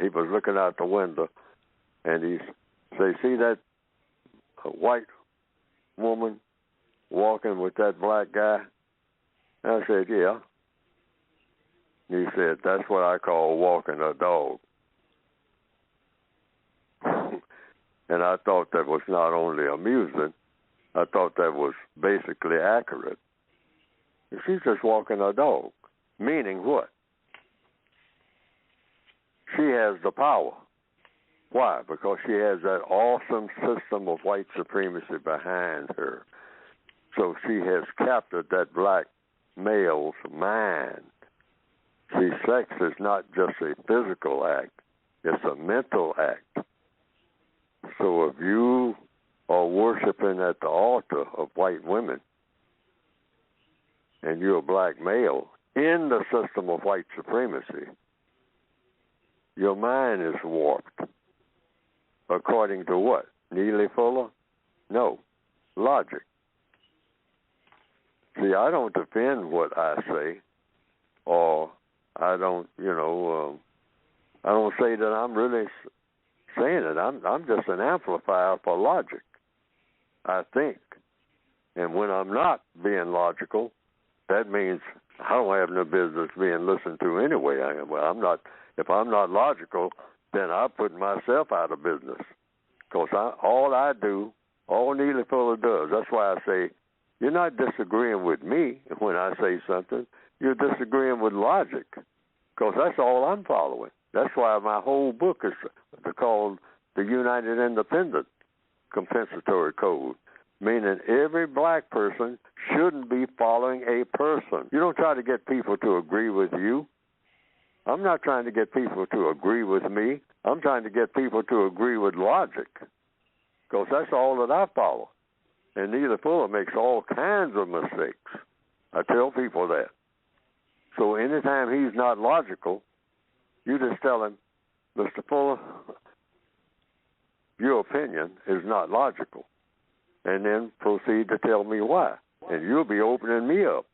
he was looking out the window, and he said, see that white woman walking with that black guy? And I said, yeah. He said, that's what I call walking a dog. And I thought that was not only amusing, I thought that was basically accurate. She's just walking a dog. Meaning what? She has the power. Why? Because she has that awesome system of white supremacy behind her. So she has captured that black male's mind. See, sex is not just a physical act, it's a mental act. So if you are worshiping at the altar of white women and you're a black male in the system of white supremacy, your mind is warped. According to what? Neely Fuller? No. Logic. See, I don't defend what I say, or I don't, I don't say that I'm really saying it. I'm just an amplifier for logic, I think. And when I'm not being logical, that means I don't have no business being listened to anyway. If I'm not logical, then I put myself out of business. Because all All Neely Fuller does. That's why I say, you're not disagreeing with me when I say something. You're disagreeing with logic, because that's all I'm following. That's why my whole book is called The United Independent Compensatory Code, meaning every black person shouldn't be following a person. You don't try to get people to agree with you. I'm not trying to get people to agree with me. I'm trying to get people to agree with logic, because that's all that I follow. And Neely Fuller makes all kinds of mistakes. I tell people that. So anytime he's not logical, you just tell him, Mr. Fuller, your opinion is not logical. And then proceed to tell me why. And you'll be opening me up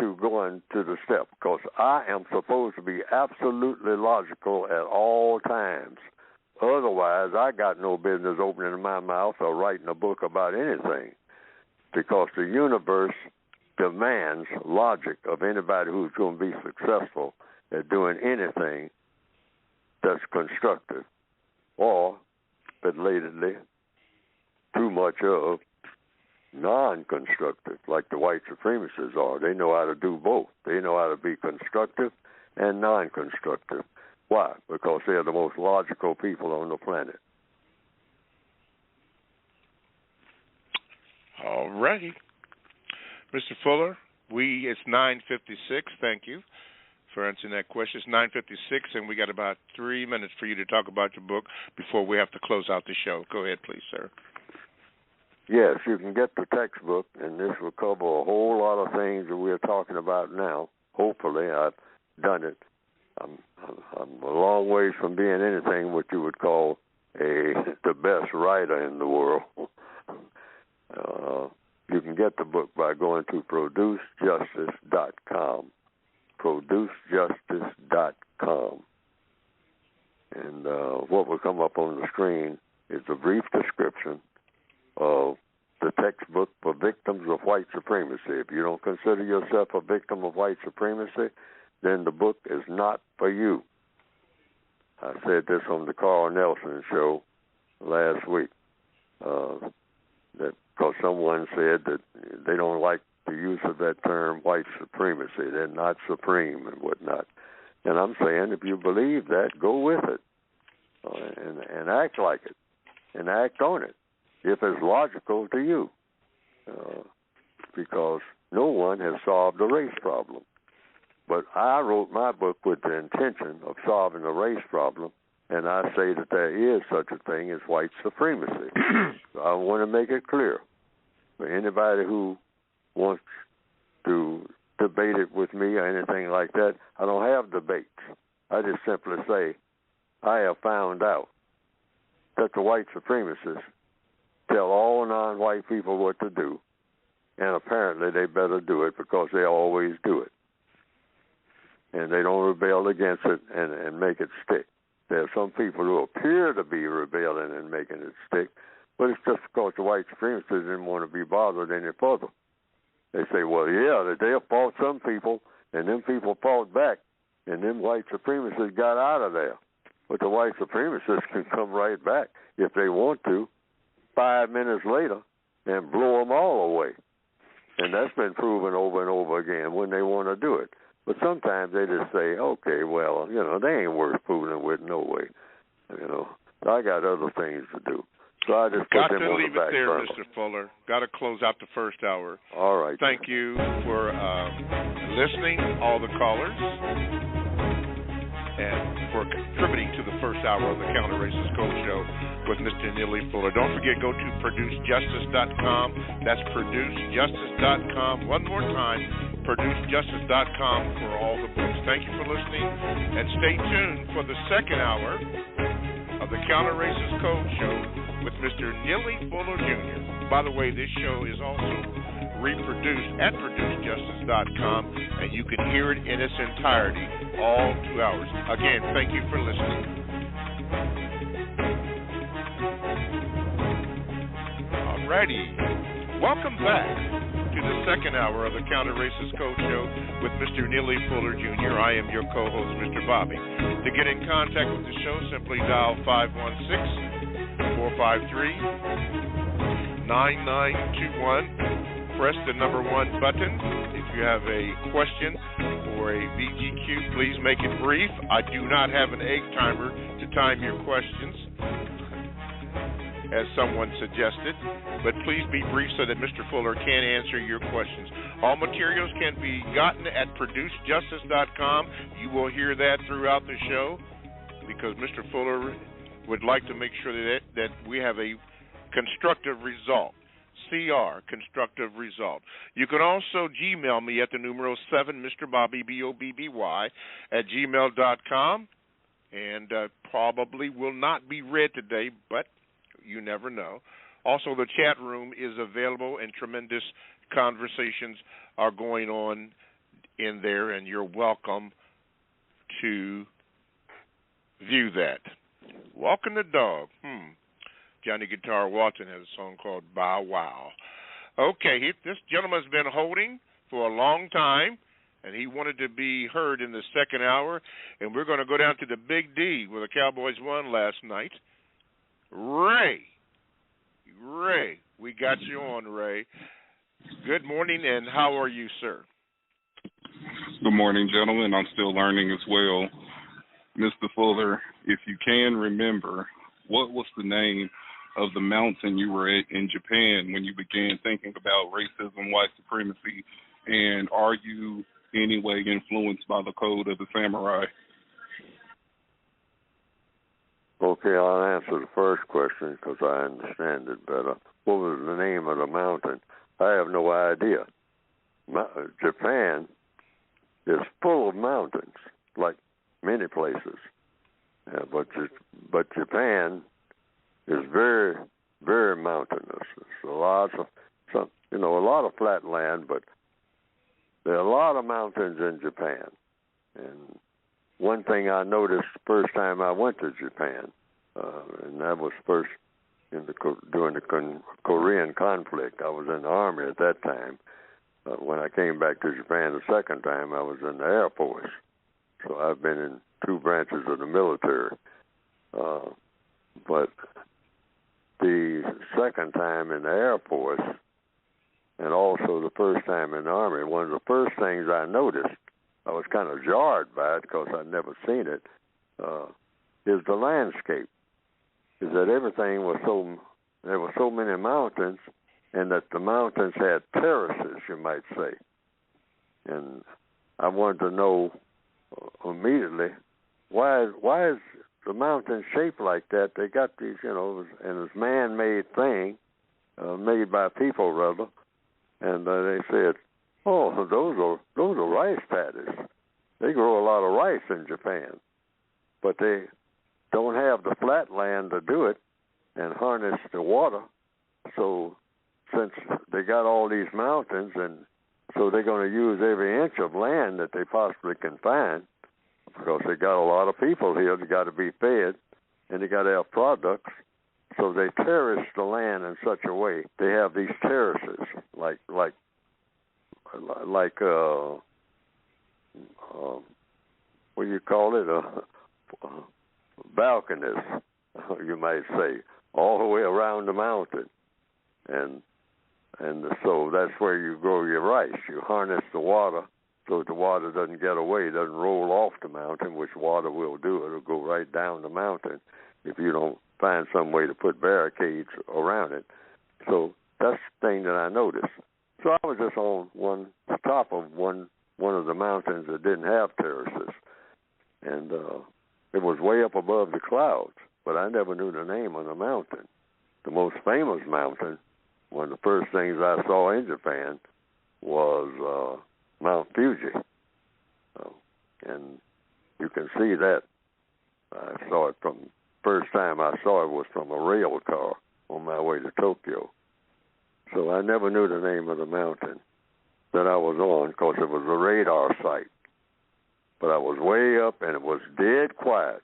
to going to the step, because I am supposed to be absolutely logical at all times. Otherwise, I got no business opening my mouth or writing a book about anything, because the universe demands logic of anybody who's going to be successful at doing anything that's constructive, or, belatedly, too much of non-constructive, like the white supremacists are. They know how to do both. They know how to be constructive and non-constructive. Why? Because they're the most logical people on the planet. All righty. Mr. Fuller, it's 9:56. Thank you for answering that question. It's 9:56, and we got about 3 minutes for you to talk about your book before we have to close out the show. Go ahead, please, sir. Yes, you can get the textbook, and this will cover a whole lot of things that we're talking about now. Hopefully, I've done it. I'm a long ways from being anything what you would call the best writer in the world. You can get the book by going to producejustice.com. Producejustice.com. And what will come up on the screen is a brief description of the textbook for victims of white supremacy. If you don't consider yourself a victim of white supremacy, then the book is not for you. I said this on the Carl Nelson show last week, that because someone said that they don't like the use of that term, white supremacy. They're not supreme and whatnot. And I'm saying, if you believe that, go with it, and act like it, and act on it, if it's logical to you, because no one has solved the race problem. But I wrote my book with the intention of solving the race problem, and I say that there is such a thing as white supremacy. So I want to make it clear for anybody who wants to debate it with me or anything like that. I don't have debates. I just simply say, I have found out that the white supremacists tell all non-white people what to do, and apparently they better do it because they always do it. And they don't rebel against it and make it stick. There are some people who appear to be rebelling and making it stick, but it's just because the white supremacists didn't want to be bothered any further. They say, well, yeah, they fought some people, and them people fought back, and them white supremacists got out of there. But the white supremacists can come right back if they want to, 5 minutes later, and blow them all away. And that's been proven over and over again when they want to do it. But sometimes they just say, okay, well, they ain't worth fooling with no way. I got other things to do. So I just put them on the back burner. Got to leave it there, Mr. Fuller. Got to close out the first hour. All right. Thank you for listening, all the callers, and for contributing to the first hour of the Counter-Racist Code Show with Mr. Neely Fuller. Don't forget, go to producejustice.com. That's producejustice.com. One more time, producejustice.com for all the books. Thank you for listening, and stay tuned for the second hour of the Counter-Racist Code Show with Mr. Neely Fuller Jr. By the way, this show is also reproduced at producejustice.com, and you can hear it in its entirety, all 2 hours. Again, thank you for listening. All righty. Welcome back to the second hour of the Counter-Racist Code Show with Mr. Neely Fuller Jr. I am your co-host, Mr. Bobby. To get in contact with the show, simply dial 516-453 9921. Press the number 1 button. If you have a question or a VGQ, please make it brief. I do not have an egg timer to time your questions, as someone suggested, but please be brief so that Mr. Fuller can answer your questions. All materials can be gotten at producejustice.com. You will hear that throughout the show because Mr. Fuller would like to make sure that we have a constructive result. CR, constructive result. You can also Gmail me at the numeral 7, Mr. Bobby, BOBBY, at gmail.com, and probably will not be read today, but you never know. Also, the chat room is available, and tremendous conversations are going on in there, and you're welcome to view that. Walking the dog. Johnny Guitar Watson has a song called Bow Wow. Okay, this gentleman's been holding for a long time, and he wanted to be heard in the second hour, and we're going to go down to the Big D where the Cowboys won last night. Ray, we got you on, Ray. Good morning, and how are you, sir? Good morning, gentlemen. I'm still learning as well. Mr. Fuller, if you can remember, what was the name of the mountain you were at in Japan when you began thinking about racism, white supremacy, and are you in any way influenced by the code of the samurai? Okay, I'll answer the first question because I understand it better. What was the name of the mountain? I have no idea. Japan is full of mountains, like many places. But Japan is very, very mountainous. There's a lot of flat land, but there are a lot of mountains in Japan. And one thing I noticed the first time I went to Japan, and that was first during the Korean conflict. I was in the Army at that time. When I came back to Japan the second time, I was in the Air Force. So I've been in 2 branches of the military. But the second time in the Air Force, and also the first time in the Army, one of the first things I noticed, I was kind of jarred by it because I'd never seen it, is the landscape. Is that everything was there were so many mountains, and that the mountains had terraces, you might say. And I wanted to know immediately, why is the mountain shaped like that? They got these, and it's man-made thing, made by people, rather. And they said, oh, those are rice paddies. They grow a lot of rice in Japan, but they don't have the flat land to do it and harness the water. So since they got all these mountains, and so they're going to use every inch of land that they possibly can find, because they got a lot of people here that got to be fed, and they got to have products. So they terrace the land in such a way. They have these terraces, like what do you call it? Balconies, you might say, all the way around the mountain. And so that's where you grow your rice. You harness the water so the water doesn't get away, doesn't roll off the mountain, which water will do. It'll go right down the mountain if you don't find some way to put barricades around it. So that's the thing that I noticed. So I was just on top of one of the mountains that didn't have terraces. And it was way up above the clouds, but I never knew the name of the mountain. The most famous mountain, one of the first things I saw in Japan, was Mount Fuji. And you can see that. I saw it first time I saw it was from a rail car on my way to Tokyo. So I never knew the name of the mountain that I was on because it was a radar site. But I was way up, and it was dead quiet.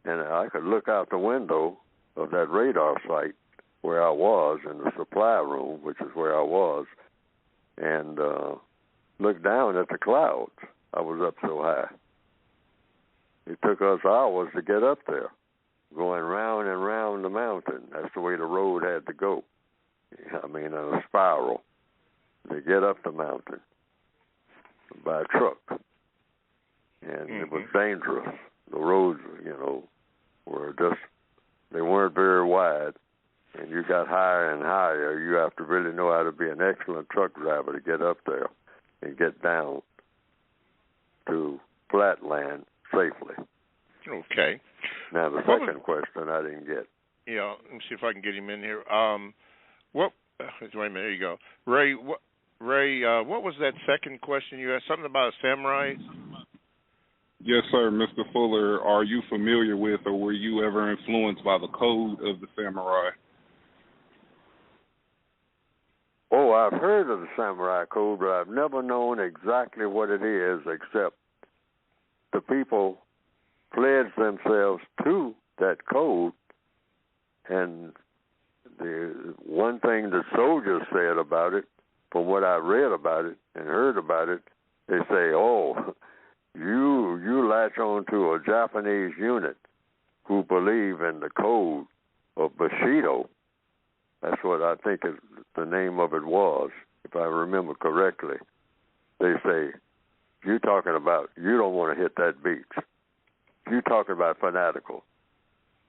And I could look out the window of that radar site where I was in the supply room, which is where I was, and look down at the clouds. I was up so high. It took us hours to get up there, going round and round the mountain. That's the way the road had to go. in a spiral. They get up the mountain by truck, and it was dangerous. The roads, were they weren't very wide, and you got higher and higher. You have to really know how to be an excellent truck driver to get up there and get down to flat land safely. Okay. Now, the second question I didn't get. Yeah, let me see if I can get him in here. Wait a minute, there you go. Ray, what was that second question you asked? Something about a samurai? Yes, sir, Mr. Fuller. Are you familiar with or were you ever influenced by the code of the samurai? Oh, I've heard of the samurai code, but I've never known exactly what it is, except the people pledged themselves to that code. And the one thing the soldiers said about it, from what I read about it and heard about it, they say, "Oh, you latch on to a Japanese unit who believe in the code of Bushido." That's what I think the name of it was, if I remember correctly. They say, "You talking about you don't want to hit that beach. You talking about fanatical.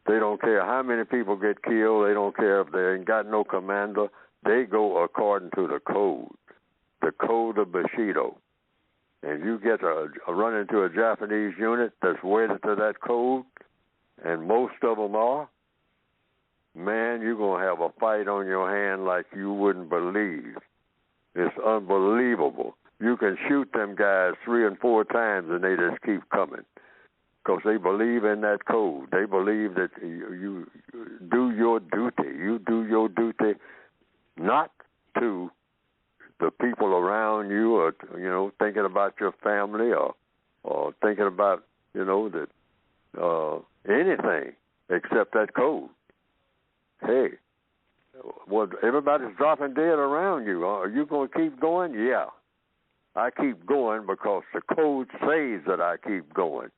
They don't care how many people get killed. They don't care if they ain't got no commander. They go according to the code of Bushido. And you get run into a Japanese unit that's wedded to that code, and most of them are, man, you're going to have a fight on your hand like you wouldn't believe. It's unbelievable. You can shoot them guys 3 and 4 times, and they just keep coming because they believe in that code. They believe that you do your duty. You do your duty not to the people around you or, thinking about your family or thinking about, that anything except that code. Hey, well, everybody's dropping dead around you. Are you going to keep going? Yeah. I keep going because the code says that I keep going.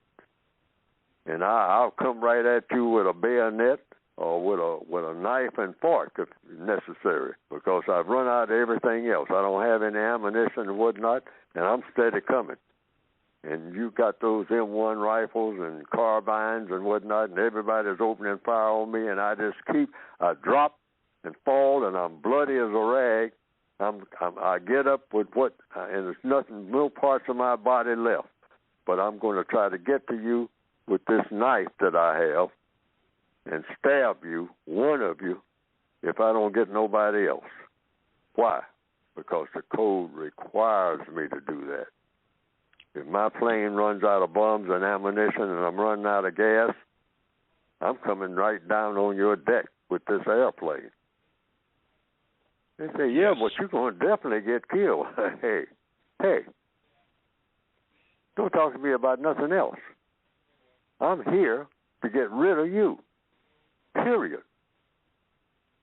And I'll come right at you with a bayonet or with a knife and fork if necessary, because I've run out of everything else. I don't have any ammunition and whatnot, and I'm steady coming. And you got those M1 rifles and carbines and whatnot, and everybody's opening fire on me, and I drop and fall, and I'm bloody as a rag. I get up with and there's no parts of my body left. But I'm going to try to get to you with this knife that I have and stab you, one of you, if I don't get nobody else. Why? Because the code requires me to do that. If my plane runs out of bombs and ammunition and I'm running out of gas, I'm coming right down on your deck with this airplane. They say, yeah, but you're going to definitely get killed. Hey, don't talk to me about nothing else. I'm here to get rid of you, period,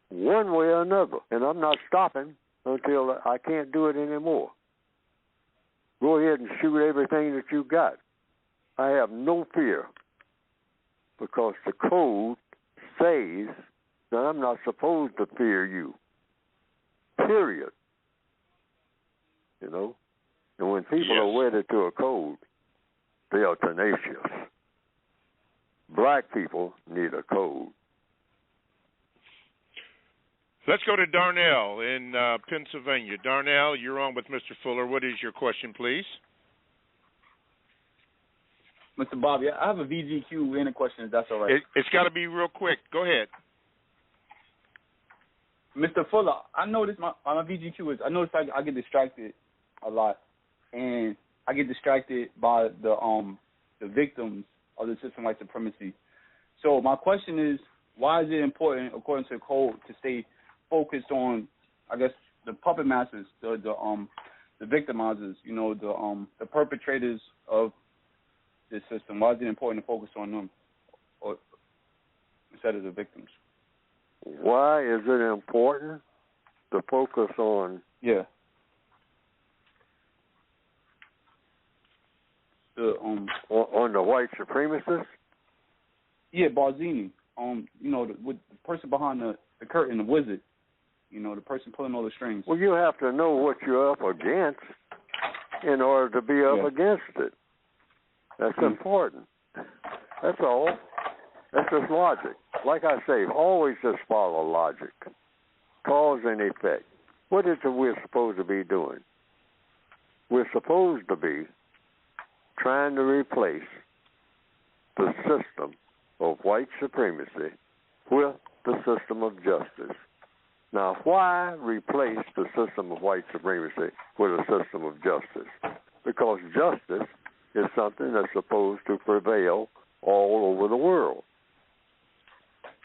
one way or another. And I'm not stopping until I can't do it anymore. Go ahead and shoot everything that you got. I have no fear because the code says that I'm not supposed to fear you, period. And when people are wedded to a code, they are tenacious. Black people need a code. Let's go to Darnell in Pennsylvania. Darnell, you're on with Mr. Fuller. What is your question, please? Mr. Bobby, I have a VGQ and a question, if that's all right. It's got to be real quick. Go ahead. Mr. Fuller, I noticed my VGQ is, I notice I get distracted a lot, and I get distracted by the victims of the system white supremacy. So my question is, why is it important, according to the code, to stay focused on, I guess, the puppet masters, the victimizers, the perpetrators of this system? Why is it important to focus on them instead of the victims? Why is it important to focus on? Yeah. On the white supremacists? Yeah, Barzini. The person behind the curtain, the wizard. You know, the person pulling all the strings. Well, you have to know what you're up against in order to be up against it. That's important. That's all. That's just logic. Like I say, always just follow logic. Cause and effect. What is it we're supposed to be doing? We're supposed to be trying to replace the system of white supremacy with the system of justice. Now, why replace the system of white supremacy with a system of justice? Because justice is something that's supposed to prevail all over the world.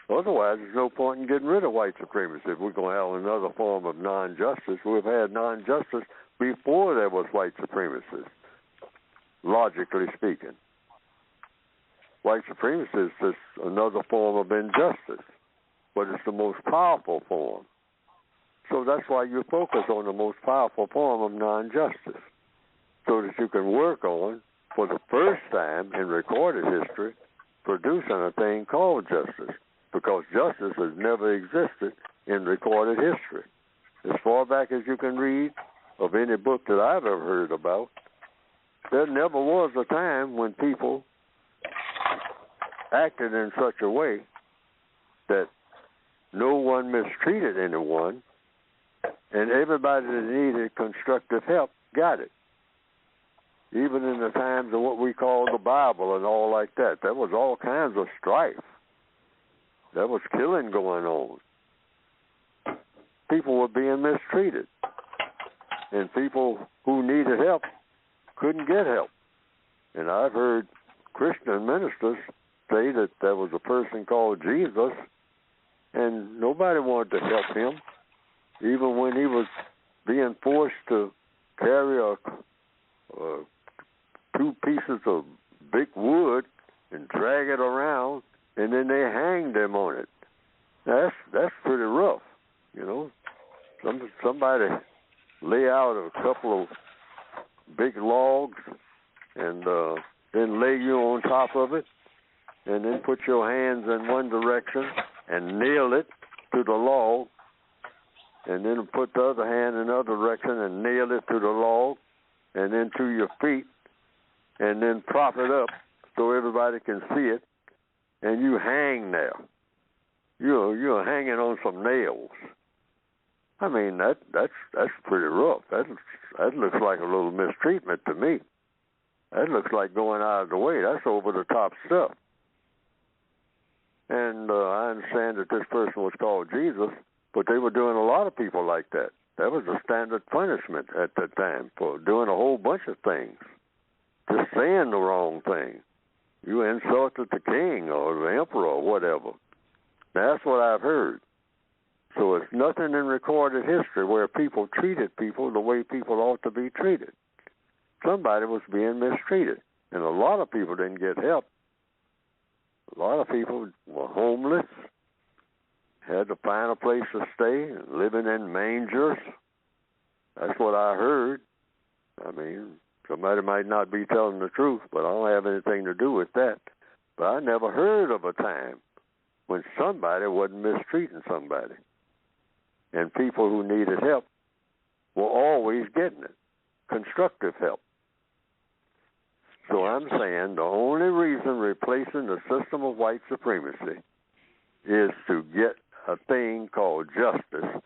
Otherwise, there's no point in getting rid of white supremacy. If we're going to have another form of non-justice, we've had non-justice before there was white supremacy, logically speaking. White supremacy is just another form of injustice, but it's the most powerful form. So that's why you focus on the most powerful form of non-justice, so that you can work on, for the first time in recorded history, producing a thing called justice, because justice has never existed in recorded history. As far back as you can read of any book that I've ever heard about, there never was a time when people acted in such a way that no one mistreated anyone, and everybody that needed constructive help got it. Even in the times of what we call the Bible and all like that, there was all kinds of strife. There was killing going on. People were being mistreated, and people who needed help couldn't get help. And I've heard Christian ministers say that there was a person called Jesus, and nobody wanted to help him, even when he was being forced to carry 2 pieces of big wood and drag it around, and then they hanged him on it. That's pretty rough, you know. Somebody lay out a couple of big logs and then lay you on top of it, and then put your hands in one direction and nail it to the log, and then put the other hand in the other direction and nail it to the log, and then to your feet, and then prop it up so everybody can see it, and you hang there. You're hanging on some nails. I mean, that's pretty rough. That looks like a little mistreatment to me. That looks like going out of the way. That's over the top stuff. And I understand that this person was called Jesus, but they were doing a lot of people like that. That was a standard punishment at that time for doing a whole bunch of things. Just saying the wrong thing. You insulted the king or the emperor or whatever. Now, that's what I've heard. So it's nothing in recorded history where people treated people the way people ought to be treated. Somebody was being mistreated, and a lot of people didn't get help. A lot of people were homeless, had to find a place to stay, living in mangers. That's what I heard. I mean, somebody might not be telling the truth, but I don't have anything to do with that. But I never heard of a time when somebody wasn't mistreating somebody. And people who needed help were always getting it, constructive help. So I'm saying the only reason replacing the system of white supremacy is to get a thing called justice,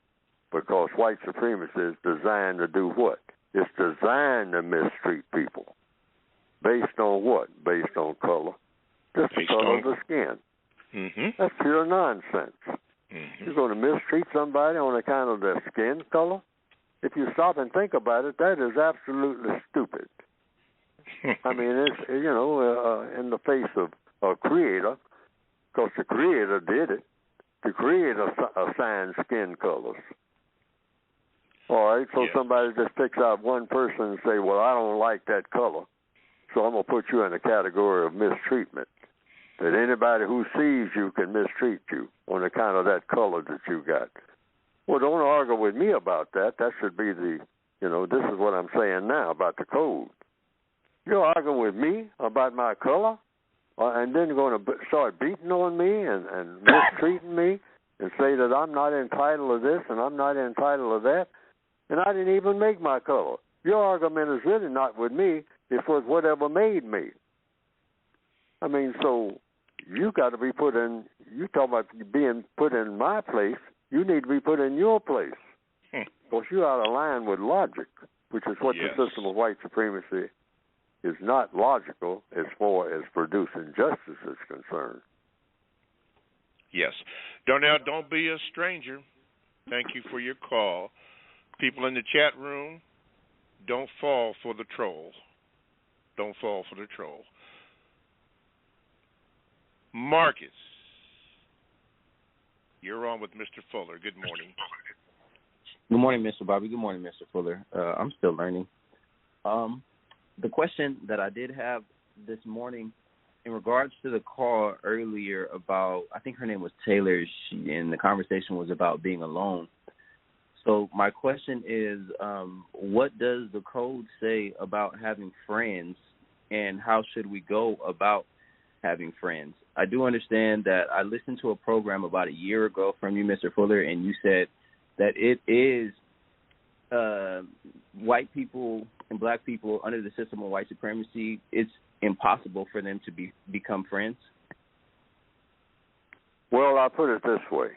because white supremacy is designed to do what? It's designed to mistreat people. Based on what? Based on color. Just the color of the skin. Mm-hmm. That's pure nonsense. Mm-hmm. You're going to mistreat somebody on account of their skin color? If you stop and think about it, that is absolutely stupid. I mean, it's, in the face of a creator, because the creator did it. The creator assigned skin colors. All right, so somebody just picks out one person and say, well, I don't like that color, so I'm going to put you in the category of mistreatment. That anybody who sees you can mistreat you on account of that color that you got. Well, don't argue with me about that. That should be this is what I'm saying now about the code. You're arguing with me about my color, and then going to start beating on me and mistreating me and say that I'm not entitled to this and I'm not entitled to that, and I didn't even make my color. Your argument is really not with me. It's with whatever made me. I mean, so you got to be put in, you talk about being put in my place, you need to be put in your place. Because you're out of line with logic, which is what the system of white supremacy is not logical as far as producing justice is concerned. Yes. Darnell, don't be a stranger. Thank you for your call. People in the chat room, don't fall for the troll. Don't fall for the troll. Marcus, you're on with Mr. Fuller. Good morning. Good morning, Mr. Bobby. Good morning, Mr. Fuller. I'm still learning. The question that I did have this morning in regards to the call earlier about, I think her name was Taylor, and the conversation was about being alone. So my question is, what does the code say about having friends, and how should we go about having friends? I do understand that I listened to a program about a year ago from you, Mr. Fuller, and you said that it is white people and black people under the system of white supremacy, it's impossible for them to become friends? Well, I'll put it this way.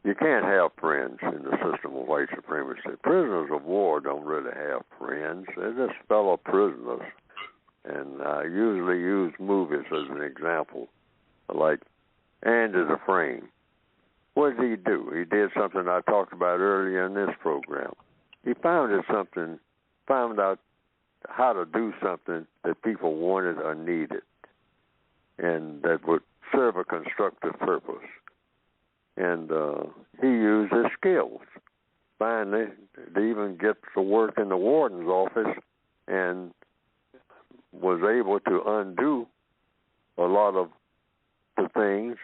You can't have friends in the system of white supremacy. Prisoners of war don't really have friends. They're just fellow prisoners. And I usually use movies as an example, like Andy the Frame. What did he do? He did something I talked about earlier in this program. He found out how to do something that people wanted or needed and that would serve a constructive purpose. And he used his skills. Finally, to even get to work in the warden's office and was able to undo a lot of the things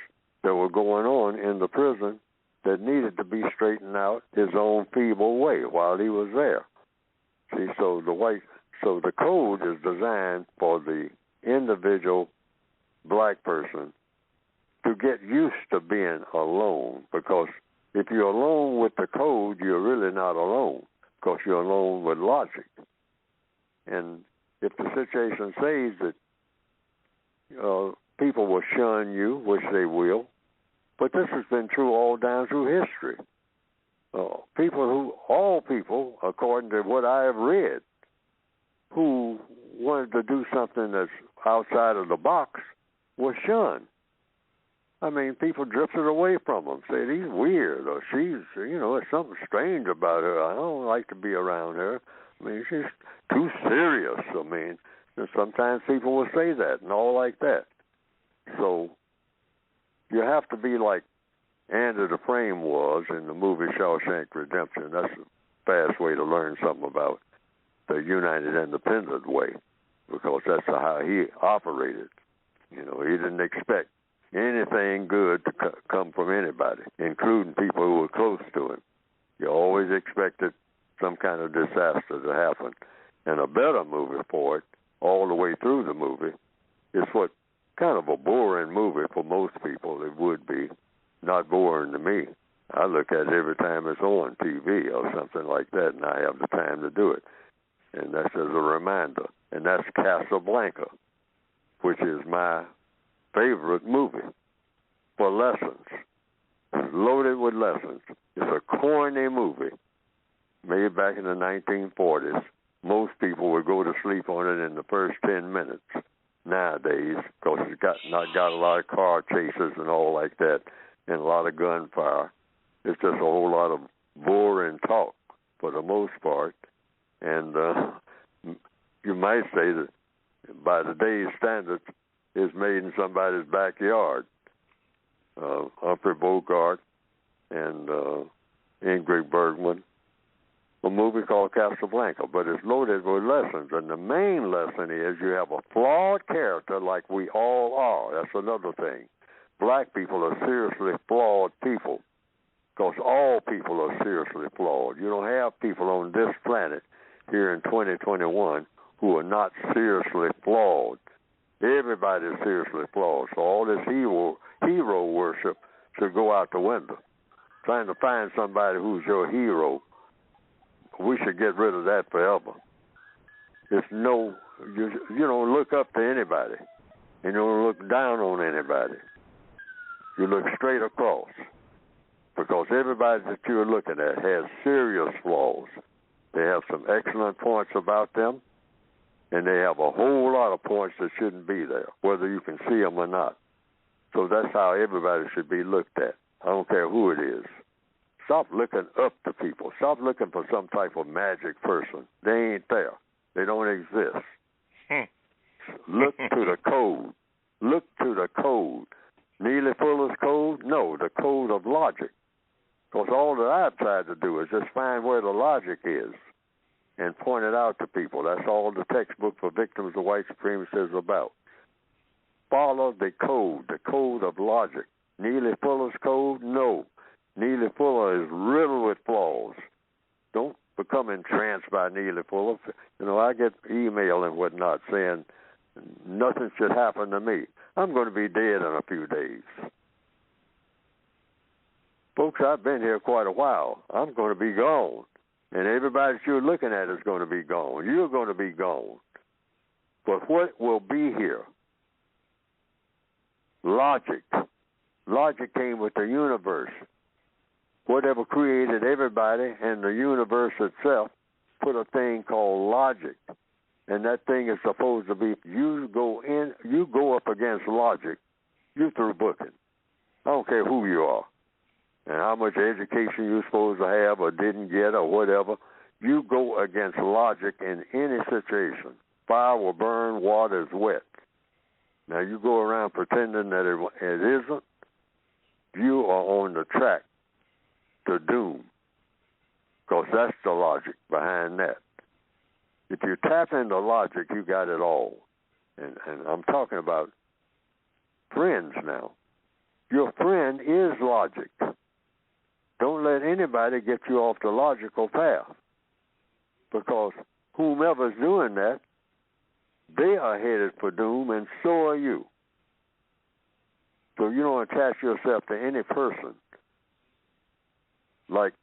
that were going on in the prison that needed to be straightened out his own feeble way while he was there. See, so the code is designed for the individual black person to get used to being alone, because if you're alone with the code, you're really not alone, because you're alone with logic. And if the situation says that people will shun you, which they will, but this has been true all down through history. All people, according to what I have read, who wanted to do something that's outside of the box were shunned. I mean, people drifted away from them, said he's weird, or she's, there's something strange about her. I don't like to be around her. I mean, she's too serious. I mean, and sometimes people will say that and all like that. So you have to be like Andy the Frame was in the movie Shawshank Redemption. That's a fast way to learn something about the United Independent way, because that's how he operated. He didn't expect anything good to come from anybody, including people who were close to him. You always expected some kind of disaster to happen. And a better movie for it, all the way through the movie, is what kind of a boring movie for most people it would be. Not boring to me. I look at it every time it's on TV or something like that, and I have the time to do it. And that's as a reminder. And that's Casablanca, which is my favorite movie for lessons. It's loaded with lessons. It's a corny movie made back in the 1940s. Most people would go to sleep on it in the first 10 minutes nowadays, because it's got a lot of car chases and all like that, and a lot of gunfire. It's just a whole lot of boring talk for the most part. And you might say that by today's standards, it's made in somebody's backyard. Humphrey Bogart and Ingrid Bergman, a movie called Casablanca, but it's loaded with lessons. And the main lesson is you have a flawed character like we all are. That's another thing. Black people are seriously flawed people, because all people are seriously flawed. You don't have people on this planet here in 2021 who are not seriously flawed. Everybody's seriously flawed. So all this hero worship should go out the window. Trying to find somebody who's your hero, we should get rid of that forever. It's you don't look up to anybody. You don't look down on anybody. You look straight across. Because everybody that you're looking at has serious flaws. They have some excellent points about them, and they have a whole lot of points that shouldn't be there, whether you can see them or not. So that's how everybody should be looked at. I don't care who it is. Stop looking up to people. Stop looking for some type of magic person. They ain't there. They don't exist. Look to the code. Look to the code. Neely Fuller's code? No, the code of logic. Because all that I've tried to do is just find where the logic is and point it out to people. That's all the textbook for victims of white supremacy is about. Follow the code of logic. Neely Fuller's code? No. Neely Fuller is riddled with flaws. Don't become entranced by Neely Fuller. I get email and whatnot saying nothing should happen to me. I'm going to be dead in a few days. Folks, I've been here quite a while. I'm going to be gone. And everybody that you're looking at is going to be gone. You're going to be gone. But what will be here? Logic. Logic came with the universe. Whatever created everybody and the universe itself put a thing called logic. And that thing is supposed to be, you go up against logic, you through booking. I don't care who you are and how much education you're supposed to have or didn't get or whatever. You go against logic in any situation. Fire will burn, water is wet. Now you go around pretending that it isn't. You are on the track to doom, because that's the logic behind that. If you tap into logic, you got it all. And I'm talking about friends now. Your friend is logic. Don't let anybody get you off the logical path, because whomever's doing that, they are headed for doom, and so are you. So you don't attach yourself to any person like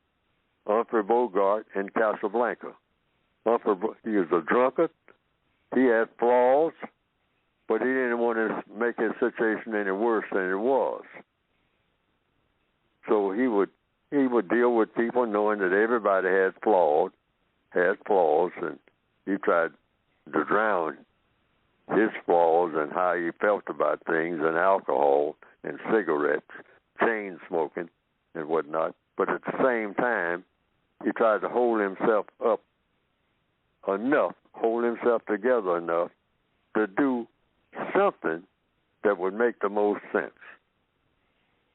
Humphrey Bogart in Casablanca. He was a drunkard. He had flaws, but he didn't want to make his situation any worse than it was. So he would deal with people knowing that everybody had flaws, and he tried to drown his flaws and how he felt about things and alcohol and cigarettes, chain smoking and whatnot. But at the same time, he tried to hold himself up enough, hold himself together enough to do something that would make the most sense.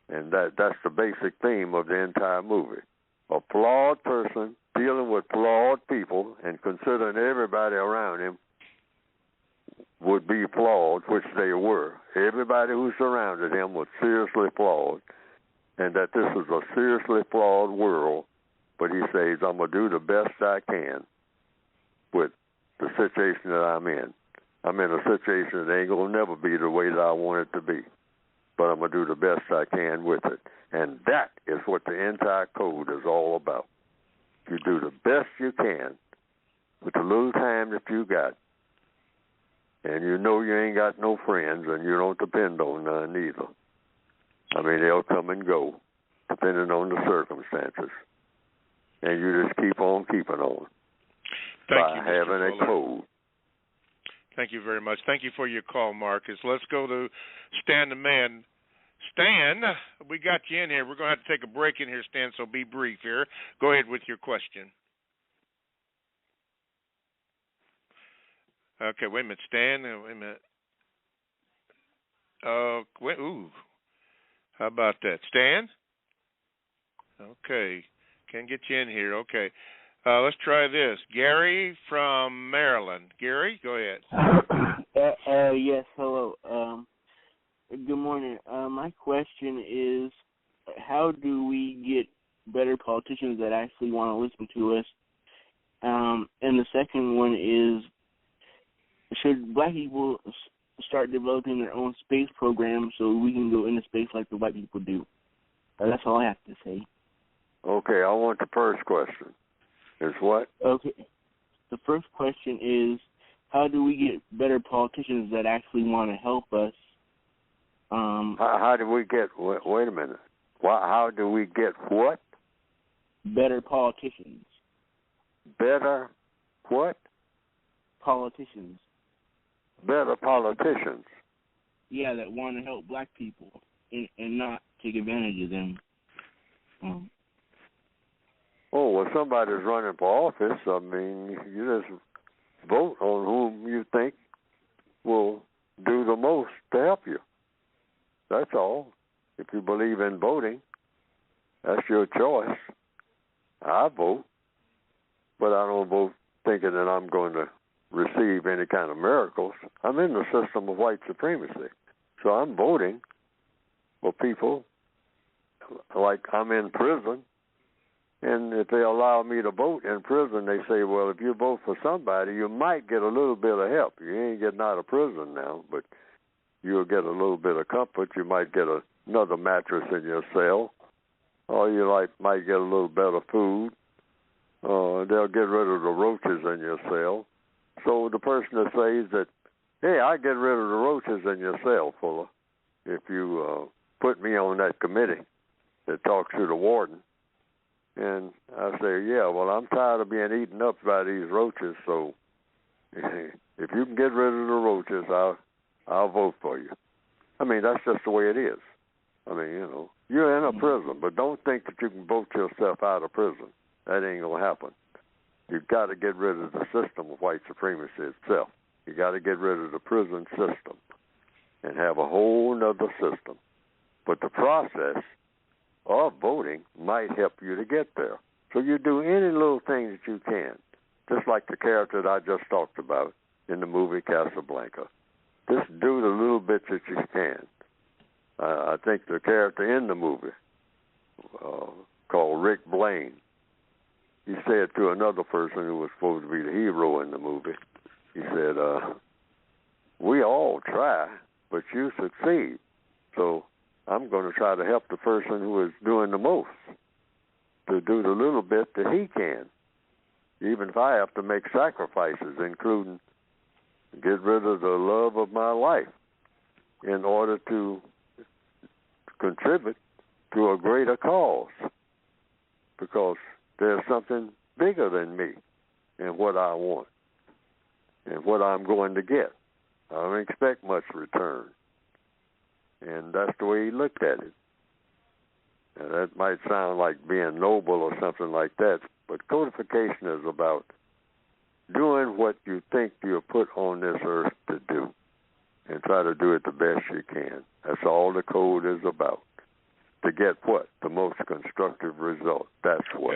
And that's the basic theme of the entire movie. A flawed person dealing with flawed people and considering everybody around him would be flawed, which they were. Everybody who surrounded him was seriously flawed, and that this is a seriously flawed world. But he says, I'm going to do the best I can with the situation that I'm in. I'm in a situation that ain't going to never be the way that I want it to be, but I'm going to do the best I can with it. And that is what the entire code is all about. You do the best you can with the little time that you got, and you know you ain't got no friends, and you don't depend on none either. I mean, they'll come and go, depending on the circumstances. And you just keep on keeping on by having a code. Thank you very much. Thank you for your call, Marcus. Let's go to Stan the Man. Stan, we got you in here. We're going to have to take a break in here, Stan, so be brief here. Go ahead with your question. Okay, wait a minute, Stan. Wait a minute. Ooh. How about that? Stan? Okay. Can't get you in here. Okay. Let's try this. Gary from Maryland. Gary, go ahead. Yes, hello. Good morning. My question is, how do we get better politicians that actually want to listen to us? And the second one is, should black people start developing their own space program so we can go into space like the white people do. That's all I have to say. Okay, I want the first question. Is what? Okay. The first question is, how do we get better politicians that actually want to help us? How do we get, wait a minute. How do we get what? Better politicians. Better what? Politicians. Better politicians. Yeah, that want to help black people and not take advantage of them. Oh, well, somebody's running for office. I mean, you just vote on whom you think will do the most to help you. That's all. If you believe in voting, that's your choice. I vote, but I don't vote thinking that I'm going to receive any kind of miracles. I'm in the system of white supremacy. So I'm voting for people like I'm in prison. And if they allow me to vote in prison, they say, well, if you vote for somebody, you might get a little bit of help. You ain't getting out of prison now, but you'll get a little bit of comfort. You might get another mattress in your cell, or you might get a little better food. They'll get rid of the roaches in your cell. So the person that says that, hey, I get rid of the roaches in your cell, Fuller, if you put me on that committee that talks to the warden. And I say, yeah, well, I'm tired of being eaten up by these roaches, so if you can get rid of the roaches, I'll vote for you. I mean, that's just the way it is. I mean, you're in a prison, but don't think that you can vote yourself out of prison. That ain't going to happen. You've got to get rid of the system of white supremacy itself. You got to get rid of the prison system and have a whole other system. But the process of voting might help you to get there. So you do any little thing that you can, just like the character that I just talked about in the movie Casablanca. Just do the little bits that you can. I think the character in the movie, called Rick Blaine, he said to another person who was supposed to be the hero in the movie, he said, we all try, but you succeed. So I'm going to try to help the person who is doing the most to do the little bit that he can, even if I have to make sacrifices, including get rid of the love of my life in order to contribute to a greater cause, because there's something bigger than me and what I want and what I'm going to get. I don't expect much return. And that's the way he looked at it. Now, that might sound like being noble or something like that, but codification is about doing what you think you're put on this earth to do and try to do it the best you can. That's all the code is about. To get what? The most constructive result. That's what.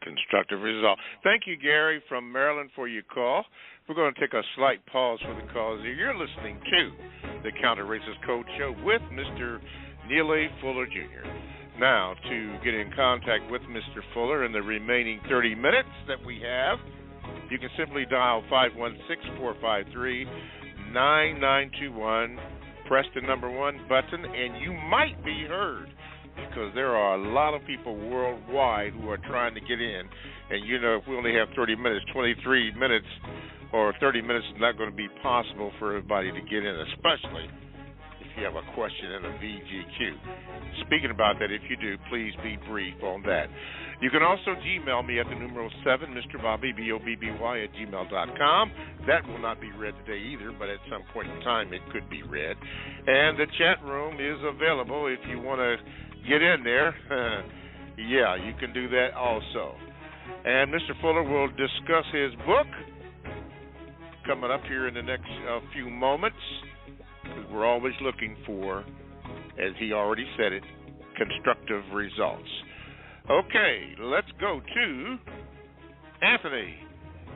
Constructive result. Thank you, Gary, from Maryland, for your call. We're going to take a slight pause for the calls. You're listening to the Counter Racist Code Show with Mr. Neely Fuller Jr. Now, to get in contact with Mr. Fuller in the remaining 30 minutes that we have, you can simply dial 516-453-9921, press the number 1 button, and you might be heard, because there are a lot of people worldwide who are trying to get in. And, if we only have 30 minutes, 23 minutes or 30 minutes is not going to be possible for everybody to get in, especially if you have a question in a VGQ. Speaking about that, if you do, please be brief on that. You can also Gmail me at the numeral 7, Mr. Bobby, BOBBY, at gmail.com. That will not be read today either, but at some point in time it could be read. And the chat room is available if you want to get in there. Yeah, you can do that also. And Mr. Fuller will discuss his book coming up here in the next few moments, because we're always looking for, as he already said it, constructive results. Okay, let's go to Anthony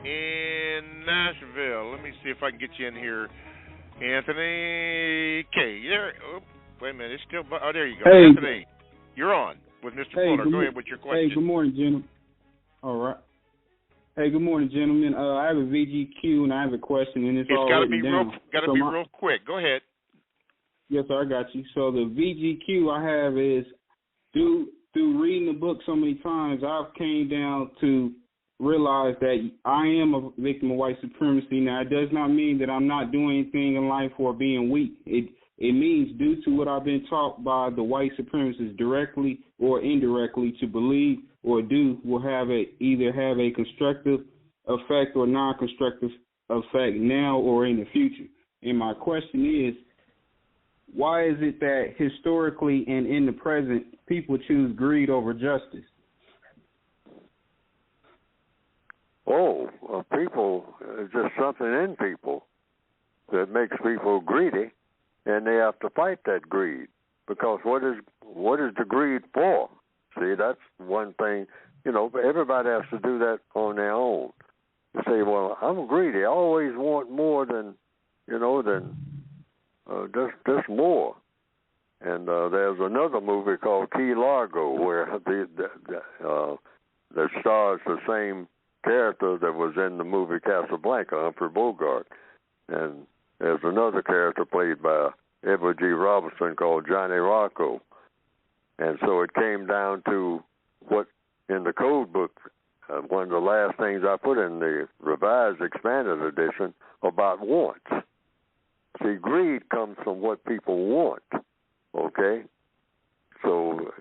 in Nashville. Let me see if I can get you in here. Anthony K. Wait a minute, it's still. Oh, there you go. Hey. Anthony, you're on with Mr. Fuller. Go ahead with your question. Hey, good morning, gentlemen. All right. Hey, good morning, gentlemen. I have a VGQ and I have a question, and it's all written down. Got to be real quick. Go ahead. Yes, sir, I got you. So the VGQ I have is through reading the book so many times, I've came down to realize that I am a victim of white supremacy. Now, it does not mean that I'm not doing anything in life or being weak. It means due to what I've been taught by the white supremacists directly or indirectly to believe or do will either have a constructive effect or non-constructive effect now or in the future. And my question is, why is it that historically and in the present people choose greed over justice? People, just something in people that makes people greedy, and they have to fight that greed. Because what is the greed for? See, that's one thing. Everybody has to do that on their own. You say, well, I'm greedy. I always want more than just more. And there's another movie called Key Largo where that stars the same character that was in the movie Casablanca, Humphrey Bogart. And there's another character played by Edward G. Robinson called Johnny Rocco. And so it came down to what in the code book, one of the last things I put in the revised expanded edition about wants. See, greed comes from what people want, okay? So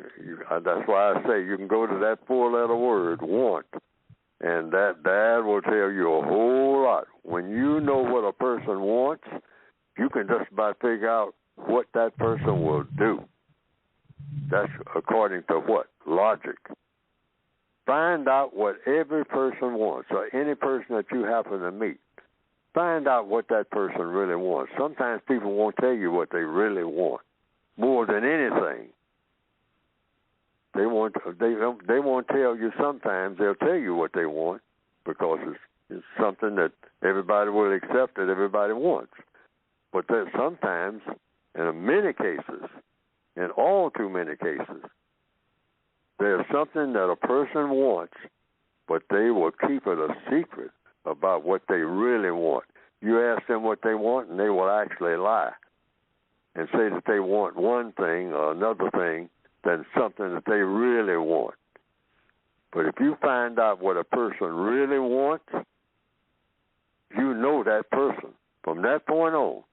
that's why I say you can go to that four-letter word, want, and that will tell you a whole lot. When you know what a person wants, you can just about figure out what that person will do. That's according to what? Logic. Find out what every person wants, or any person that you happen to meet. Find out what that person really wants. Sometimes people won't tell you what they really want more than anything. They won't tell you. Sometimes they'll tell you what they want because it's something that everybody will accept that everybody wants. But there's sometimes, in many cases, in all too many cases, there's something that a person wants, but they will keep it a secret about what they really want. You ask them what they want, and they will actually lie and say that they want one thing or another thing than something that they really want. But if you find out what a person really wants, you know that person. From that point on,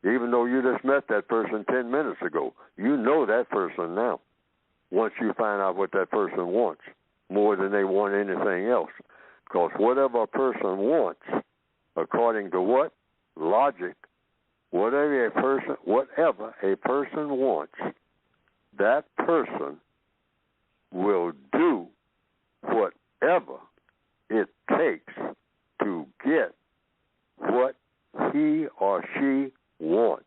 even though you just met that person 10 minutes ago, you know that person now. Once you find out what that person wants, more than they want anything else. Because whatever a person wants, according to what? Logic, whatever a person wants, that person will do whatever it takes to get what he or she wants.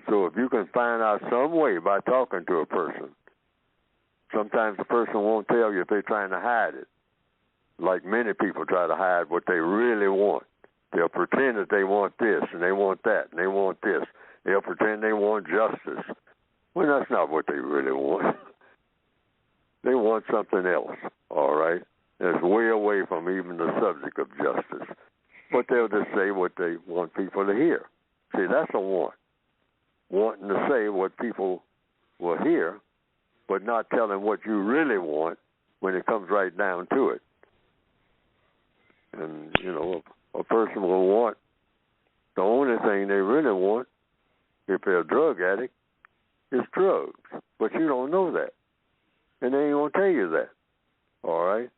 So if you can find out some way by talking to a person, sometimes the person won't tell you if they're trying to hide it. Like many people try to hide what they really want. They'll pretend that they want this and they want that and they want this. They'll pretend they want justice. Well, that's not what they really want. They want something else, all right? And it's way away from even the subject of justice. But they'll just say what they want people to hear. See, that's a want. Wanting to say what people will hear, but not telling what you really want when it comes right down to it. And, a person will want the only thing they really want, if they're a drug addict, is drugs. But you don't know that. And they ain't going to tell you that. All right?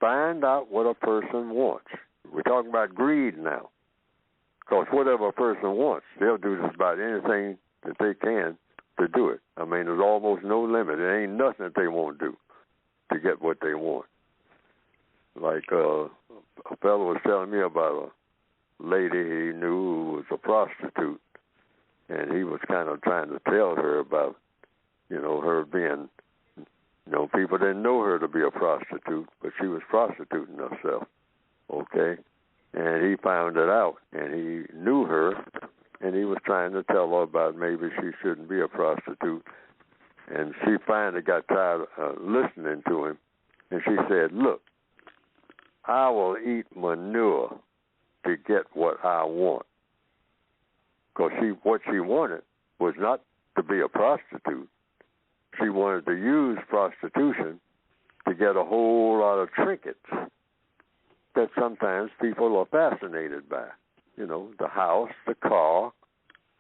Find out what a person wants. We're talking about greed now. Because whatever a person wants, they'll do just about anything that they can to do it. I mean, there's almost no limit. There ain't nothing that they won't do to get what they want. Like a fellow was telling me about a lady he knew who was a prostitute, and he was kind of trying to tell her about, her being, people didn't know her to be a prostitute, but she was prostituting herself, okay? And he found it out, and he knew her, and he was trying to tell her about maybe she shouldn't be a prostitute. And she finally got tired of listening to him, and she said, look, I will eat manure to get what I want. Because what she wanted was not to be a prostitute. She wanted to use prostitution to get a whole lot of trinkets that sometimes people are fascinated by. You know, the house, the car,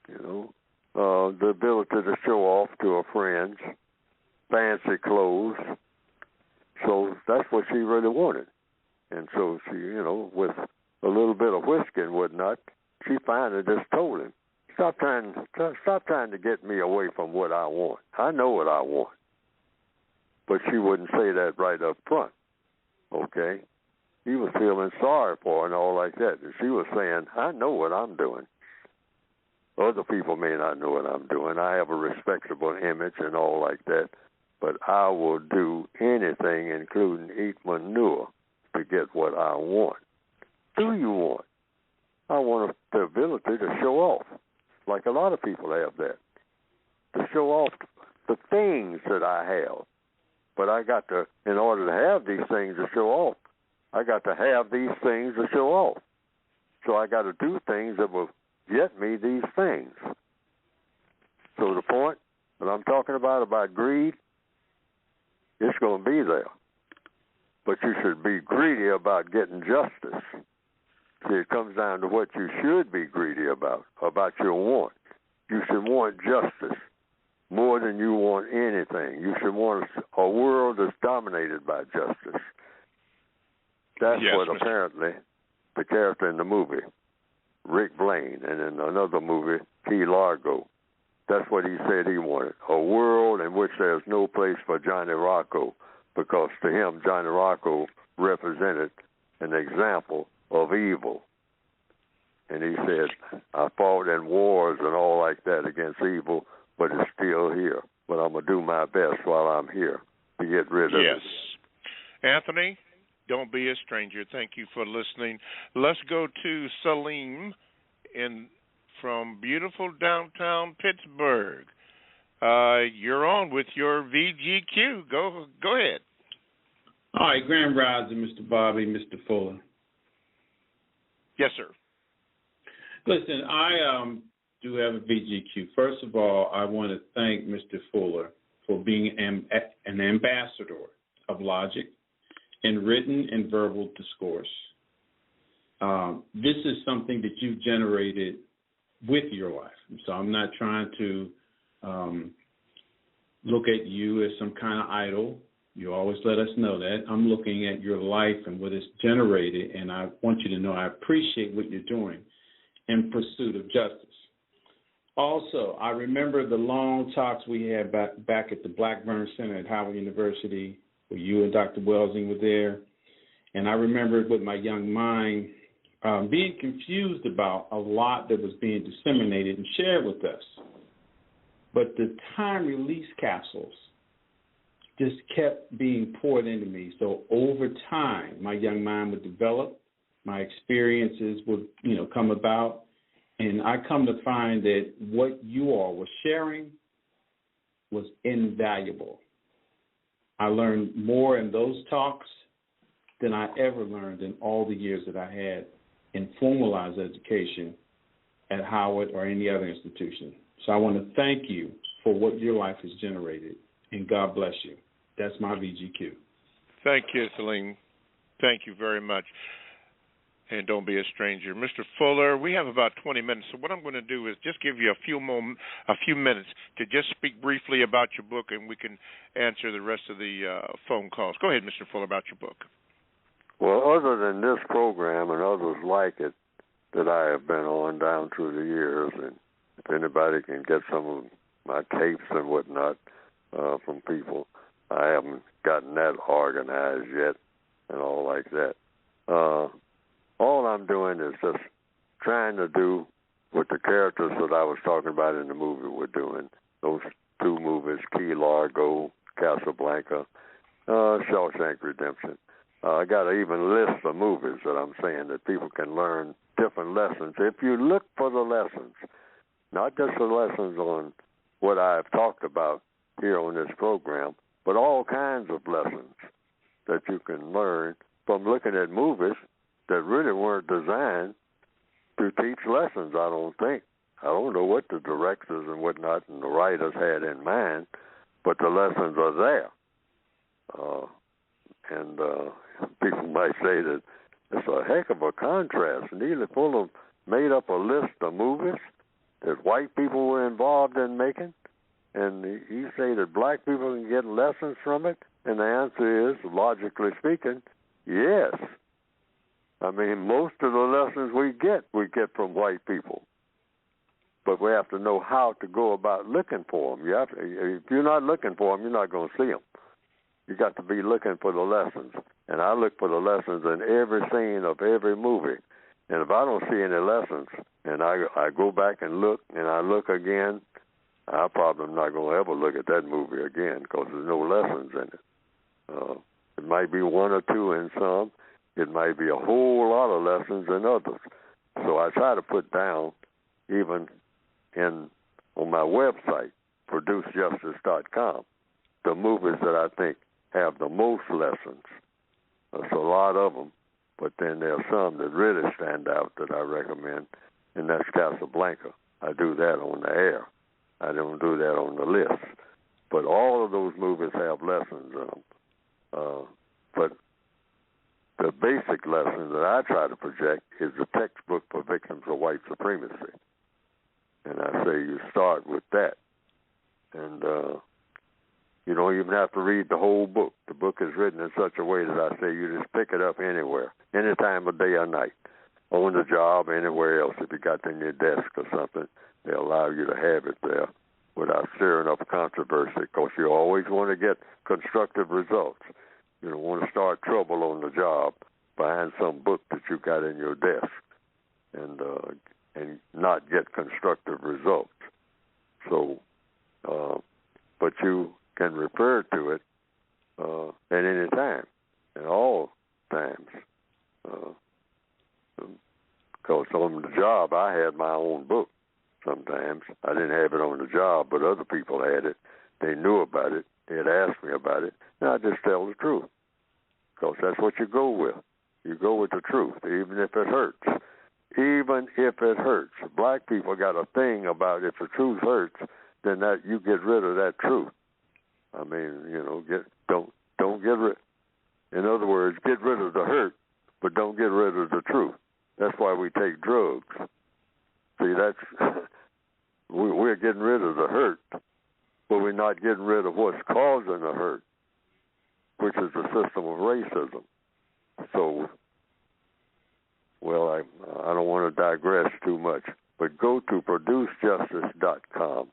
you know, the ability to show off to her friends, fancy clothes. So that's what she really wanted. And so she, you know, with a little bit of whiskey and whatnot, she finally just told him, stop trying to get me away from what I want. I know what I want. But she wouldn't say that right up front, okay? He was feeling sorry for her and all like that. And she was saying, I know what I'm doing. Other people may not know what I'm doing. I have a respectable image and all like that. But I will do anything, including eat manure, to get what I want. Do you want? I want the ability to show off, like a lot of people have that, to show off the things that I have. But I got to, in order to have these things to show off, I got to have these things to show off. So I got to do things that will get me these things. So the point that I'm talking about greed, it's going to be there. But you should be greedy about getting justice. See, it comes down to what you should be greedy about your want. You should want justice more than you want anything. You should want a world that's dominated by justice. That's what apparently the character in the movie, Rick Blaine, and in another movie, Key Largo, that's what he said he wanted, a world in which there's no place for Johnny Rocco, because to him, Johnny Rocco represented an example of evil. And he said, I fought in wars and all like that against evil, but it's still here. But I'm going to do my best while I'm here to get rid of it. Yes. Anthony, don't be a stranger. Thank you for listening. Let's go to Salim from beautiful downtown Pittsburgh. You're on with your VGQ. Go ahead. All right, Grand Rising, Mr. Bobby, Mr. Fuller. Yes, sir. Listen, I do have a VGQ. First of all, I want to thank Mr. Fuller for being an ambassador of logic in written and verbal discourse. This is something that you've generated with your life. So I'm not trying to look at you as some kind of idol. You always let us know that. I'm looking at your life and what it's generated, and I want you to know I appreciate what you're doing in pursuit of justice. Also, I remember the long talks we had back at the Blackburn Center at Howard University, where you and Dr. Welsing were there. And I remember with my young mind being confused about a lot that was being disseminated and shared with us. But the time release capsules just kept being poured into me. So over time, my young mind would develop, my experiences would, come about, and I come to find that what you all were sharing was invaluable. I learned more in those talks than I ever learned in all the years that I had in formalized education at Howard or any other institution. So I want to thank you for what your life has generated, and God bless you. That's my VGQ. Thank you, Salim. Thank you very much. And don't be a stranger. Mr. Fuller, we have about 20 minutes, so what I'm going to do is just give you a few minutes to just speak briefly about your book, and we can answer the rest of the phone calls. Go ahead, Mr. Fuller, about your book. Well, other than this program and others like it that I have been on down through the years, and if anybody can get some of my tapes and whatnot from people, I haven't gotten that organized yet and all like that. All I'm doing is just trying to do what the characters that I was talking about in the movie were doing. Those two movies, Key Largo, Casablanca, Shawshank Redemption. I got to even list the movies that I'm saying that people can learn different lessons. If you look for the lessons, not just the lessons on what I've talked about here on this program, but all kinds of lessons that you can learn from looking at movies that really weren't designed to teach lessons, I don't think. I don't know what the directors and whatnot and the writers had in mind, but the lessons are there. And people might say that it's a heck of a contrast. Neely Fuller made up a list of movies that white people were involved in making, and he say that black people can get lessons from it, and the answer is, logically speaking, yes. I mean, most of the lessons we get from white people. But we have to know how to go about looking for them. If you're not looking for them, you're not going to see them. You got to be looking for the lessons. And I look for the lessons in every scene of every movie. And if I don't see any lessons, and I go back and look, and I look again, I probably am not going to ever look at that movie again because there's no lessons in it. It might be one or two in some. It might be a whole lot of lessons in others. So I try to put down, even on my website, producejustice.com, the movies that I think have the most lessons. There's a lot of them, but then there are some that really stand out that I recommend, and that's Casablanca. I do that on the air. I don't do that on the list. But all of those movies have lessons in them. But the basic lesson that I try to project is the textbook for victims of white supremacy. And I say you start with that. And you don't even have to read the whole book. The book is written in such a way that I say you just pick it up anywhere, any time of day or night, on the job, anywhere else. If you got it in your desk or something, they allow you to have it there without stirring up controversy, because you always want to get constructive results. You don't want to start trouble on the job behind some book that you got in your desk and not get constructive results. So, but you can refer to it at any time, at all times. Because on the job, I had my own book sometimes. I didn't have it on the job, but other people had it. They knew about it. They had asked me about it, and I just tell the truth. Because that's what you go with. You go with the truth, even if it hurts. Even if it hurts. Black people got a thing about if the truth hurts, then that you get rid of that truth. I mean, don't get rid. In other words, get rid of the hurt, but don't get rid of the truth. That's why we take drugs. See, that's we're getting rid of the hurt, but we're not getting rid of what's causing the hurt, which is the system of racism. So, well, I don't want to digress too much, but go to producejustice.com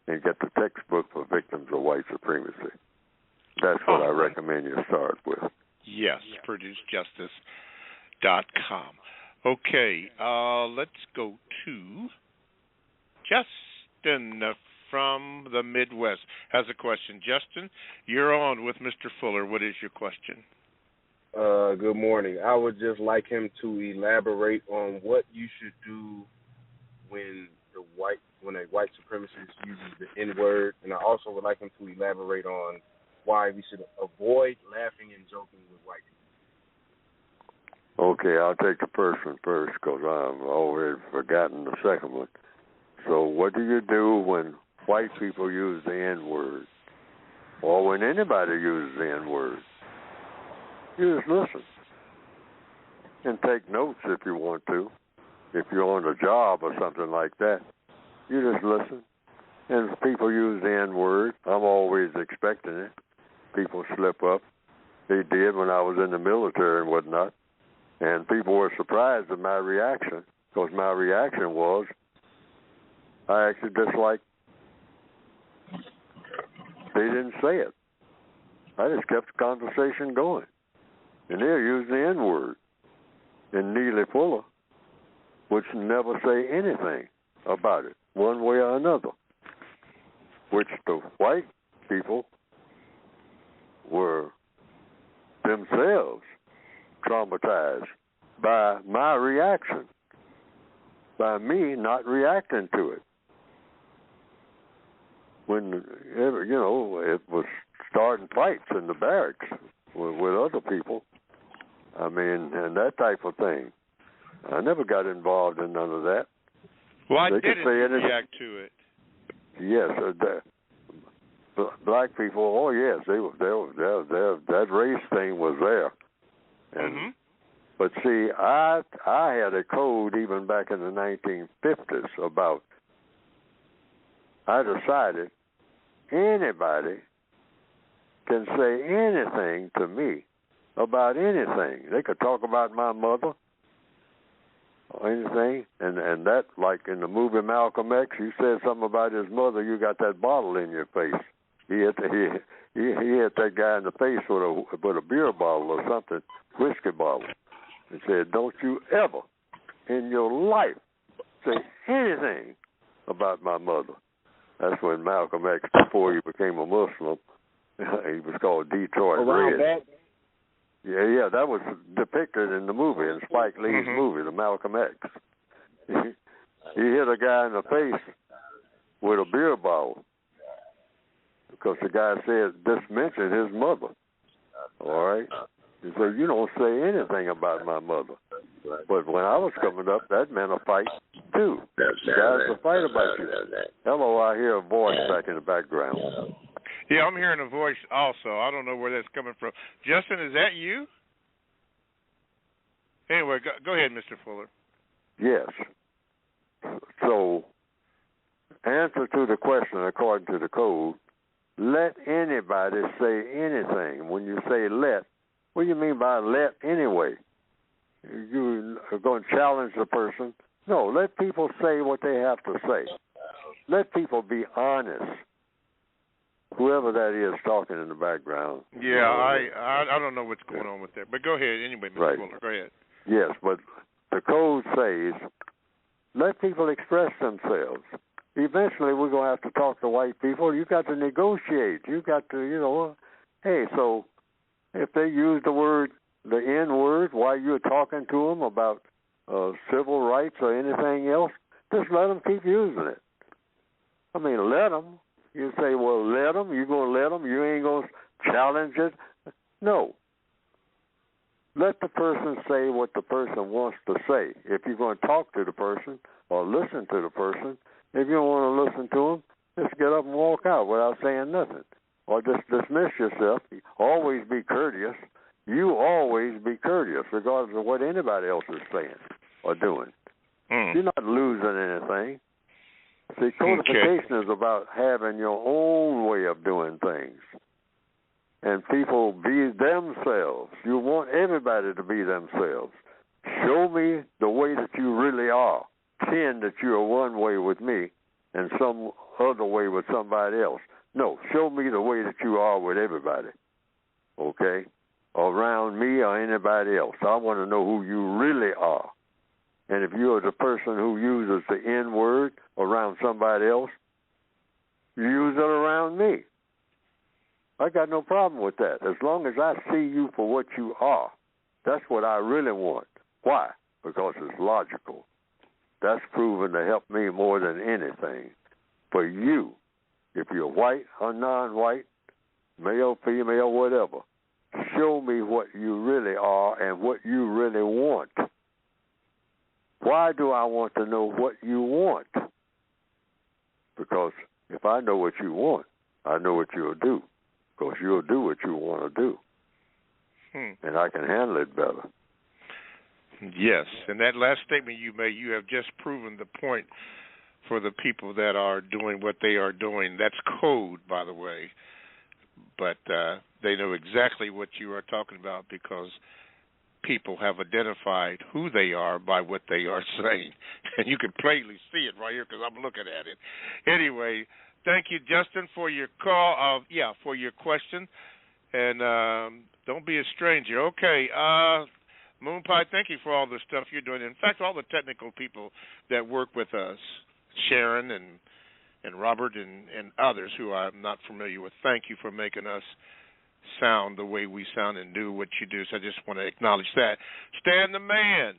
and get the textbook for victims of white supremacy. That's what I recommend you start with. Yes, producejustice.com. Okay, let's go to Justin from the Midwest has a question. Justin, you're on with Mr. Fuller. What is your question? Good morning. I would just like him to elaborate on what you should do when a white supremacist uses the N-word, and I also would like him to elaborate on why we should avoid laughing and joking with white people. Okay, I'll take the first one first because I've already forgotten the second one. So what do you do when white people use the N-word, or when anybody uses the N-word? You just listen and take notes if you want to. If you're on a job or something like that, you just listen. And if people use the N-word, I'm always expecting it. People slip up. They did when I was in the military and whatnot. And people were surprised at my reaction, because my reaction was, I actually disliked, they didn't say it. I just kept the conversation going. And they're using the N-word. And Neely Fuller would never say anything about it, one way or another, which the white people were themselves traumatized by my reaction, by me not reacting to it. When, it was starting fights in the barracks with other people, I mean, and that type of thing. I never got involved in none of that. Why They didn't you react to it? Yes, black people. Oh yes, that race thing was there. And, But see, I had a code even back in the 1950s about. I decided anybody can say anything to me about anything. They could talk about my mother or anything, and that, like in the movie Malcolm X, you said something about his mother, you got that bottle in your face. He hit that guy in the face with a beer bottle or something, whiskey bottle, and said, "Don't you ever in your life say anything about my mother." That's when Malcolm X, before he became a Muslim, he was called Detroit Around Red. that? Yeah, that was depicted in the movie, in Spike Lee's movie, the Malcolm X. He hit a guy in the face with a beer bottle because the guy said, this mentioned his mother. All right? He said, you don't say anything about my mother. But when I was coming up, that meant a fight, too. Guys will fight about you. Hello, I hear a voice back in the background. Yeah, I'm hearing a voice also. I don't know where that's coming from. Justin, is that you? Anyway, go ahead, Mr. Fuller. Yes. So, answer to the question according to the code, let anybody say anything. When you say let, what do you mean by let anyway? You are going to challenge the person? No, let people say what they have to say. Let people be honest. Whoever that is talking in the background. Yeah, I don't know what's going on with that. But go ahead anyway, Mr. Fuller. Go ahead. Yes, but the code says let people express themselves. Eventually, we're going to have to talk to white people. You got to negotiate. You got to, hey, so if they use the N-word while you're talking to them about civil rights or anything else, just let them keep using it. I mean, let them. You say, well, let them. You're going to let them. You ain't going to challenge it. No. Let the person say what the person wants to say. If you're going to talk to the person or listen to the person, if you don't want to listen to them, just get up and walk out without saying nothing. Or just dismiss yourself. Always be courteous. You always be courteous, regardless of what anybody else is saying or doing. You're not losing anything. See, qualification is about having your own way of doing things. And people be themselves. You want everybody to be themselves. Show me the way that you really are. Pretend that you are one way with me and some other way with somebody else. No, show me the way that you are with everybody. Okay? Around me or anybody else. I want to know who you really are. And if you're the person who uses the N-word around somebody else, use it around me. I got no problem with that. As long as I see you for what you are, that's what I really want. Why? Because it's logical. That's proven to help me more than anything. For you, if you're white or non-white, male, female, whatever, show me what you really are and what you really want. Why do I want to know what you want? Because if I know what you want, I know what you'll do. Because you'll do what you want to do. And I can handle it better. Yes, and that last statement you made, you have just proven the point for the people that are doing what they are doing. That's code, by the way. But they know exactly what you are talking about because people have identified who they are by what they are saying. And you can plainly see it right here because I'm looking at it. Anyway, thank you, Justin, for your call. For your question. And don't be a stranger. Okay, Moon Pie, thank you for all the stuff you're doing. In fact, all the technical people that work with us, Sharon and Robert and others who I'm not familiar with, thank you for making us sound the way we sound and do what you do. So I just want to acknowledge that. Stan the Man,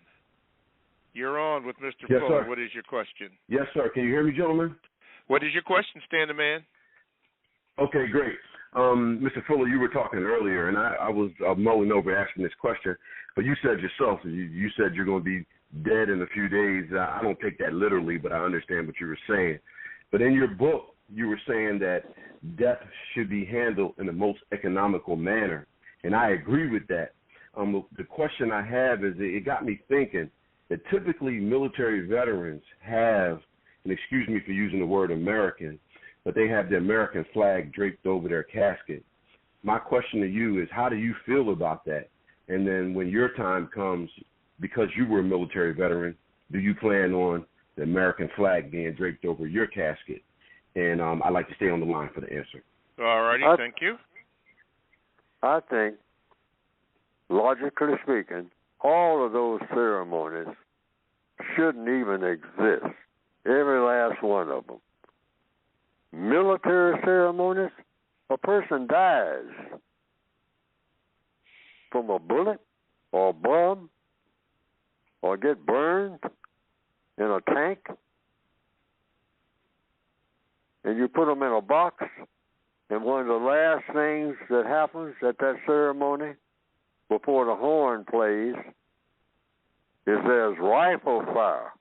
you're on with Mr. Fuller. Sir. What is your question? Yes, sir. Can you hear me, gentlemen? What is your question, Stan the Man? Okay, great. Mr. Fuller, you were talking earlier, and I was mulling over asking this question, but you said yourself, you said you're going to be dead in a few days. I don't take that literally, but I understand what you were saying. But in your book, you were saying that death should be handled in the most economical manner, and I agree with that. The question I have is, it got me thinking that typically military veterans have, and excuse me for using the word American, but they have the American flag draped over their casket. My question to you is, how do you feel about that? And then when your time comes, because you were a military veteran, do you plan on the American flag being draped over your casket? And I'd like to stay on the line for the answer. All righty, thank you. I think, logically speaking, all of those ceremonies shouldn't even exist, every last one of them. Military ceremonies, a person dies from a bullet or a bomb or get burned in a tank, and you put them in a box, and one of the last things that happens at that ceremony before the horn plays is there's rifle fire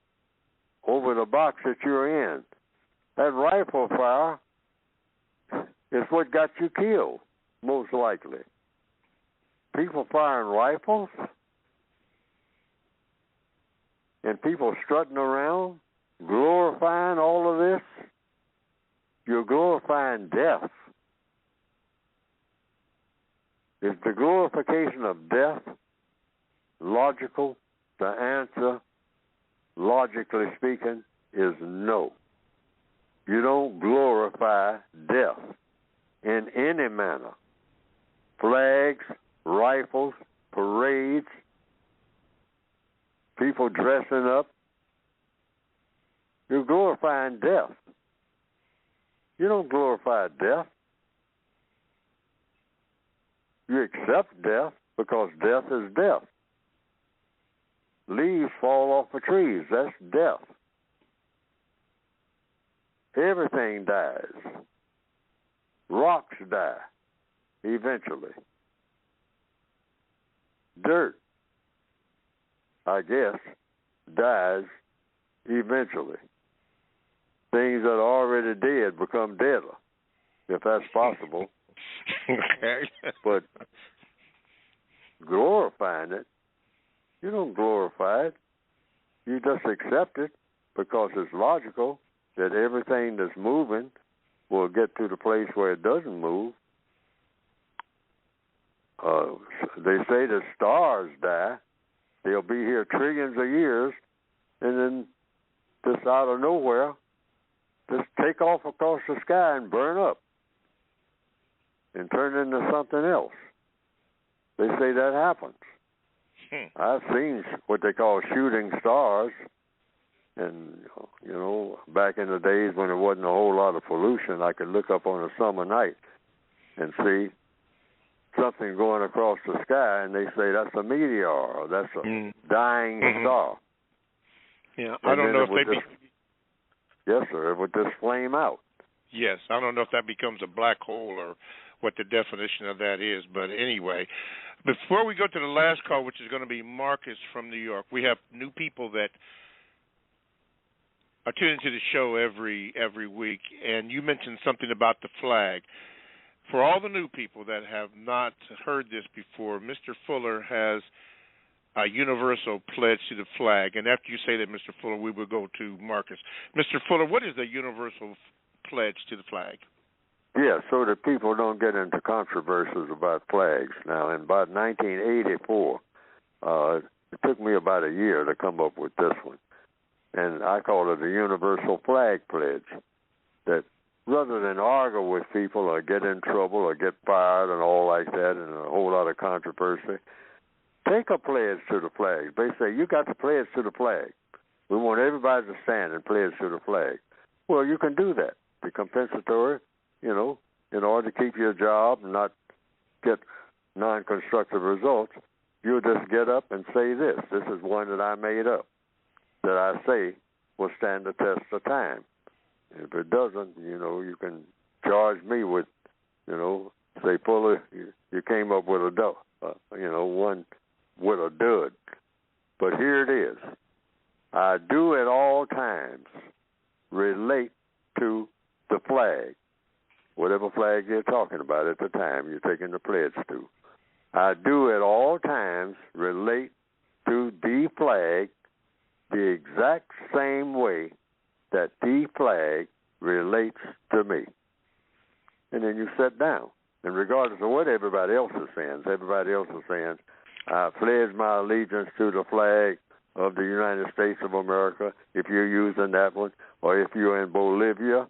over the box that you're in. That rifle fire is what got you killed, most likely. People firing rifles and people strutting around, glorifying all of this. You're glorifying death. Is the glorification of death logical? The answer, logically speaking, is no. You don't glorify death in any manner. Flags, rifles, parades, people dressing up. You're glorifying death. You don't glorify death. You accept death because death is death. Leaves fall off the trees. That's death. Everything dies. Rocks die eventually. Dirt, I guess, dies eventually. Things that are already dead become deader, if that's possible. Okay. But glorifying it, you don't glorify it. You just accept it because it's logical that everything that's moving will get to the place where it doesn't move. They say that stars die. They'll be here trillions of years, and then just out of nowhere, just take off across the sky and burn up and turn into something else. They say that happens. I've seen what they call shooting stars, and, you know, back in the days when there wasn't a whole lot of pollution, I could look up on a summer night and see something going across the sky, and they say that's a meteor or that's a dying star. Yeah, I don't know if they... Yes, sir, it would just flame out. Yes, I don't know if that becomes a black hole or what the definition of that is, but anyway, before we go to the last call, which is going to be Marcus from New York, we have new people that are tuning into the show every week, and you mentioned something about the flag. For all the new people that have not heard this before, Mr. Fuller has a universal pledge to the flag, and after you say that, Mr. Fuller, we will go to Marcus. Mr. Fuller, what is the universal pledge to the flag? Yeah, so that people don't get into controversies about flags. Now, in about 1984, it took me about a year to come up with this one, and I call it the Universal Flag Pledge, that rather than argue with people or get in trouble or get fired and all like that and a whole lot of controversy, take a pledge to the flag. They say, you got to pledge to the flag. We want everybody to stand and pledge to the flag. Well, you can do that. The compensatory, you know, in order to keep your job and not get non-constructive results, you'll just get up and say this. This is one that I made up, that I say will stand the test of time. If it doesn't, you know, you can charge me with, you know, Say, Fuller, you came up with one with a dud. But here it is. I do at all times relate to the flag, whatever flag you're talking about at the time you're taking the pledge to. I do at all times relate to the flag the exact same way that the flag relates to me. And then you sit down. And regardless of what everybody else is saying, I pledge my allegiance to the flag of the United States of America, if you're using that one, or if you're in Bolivia,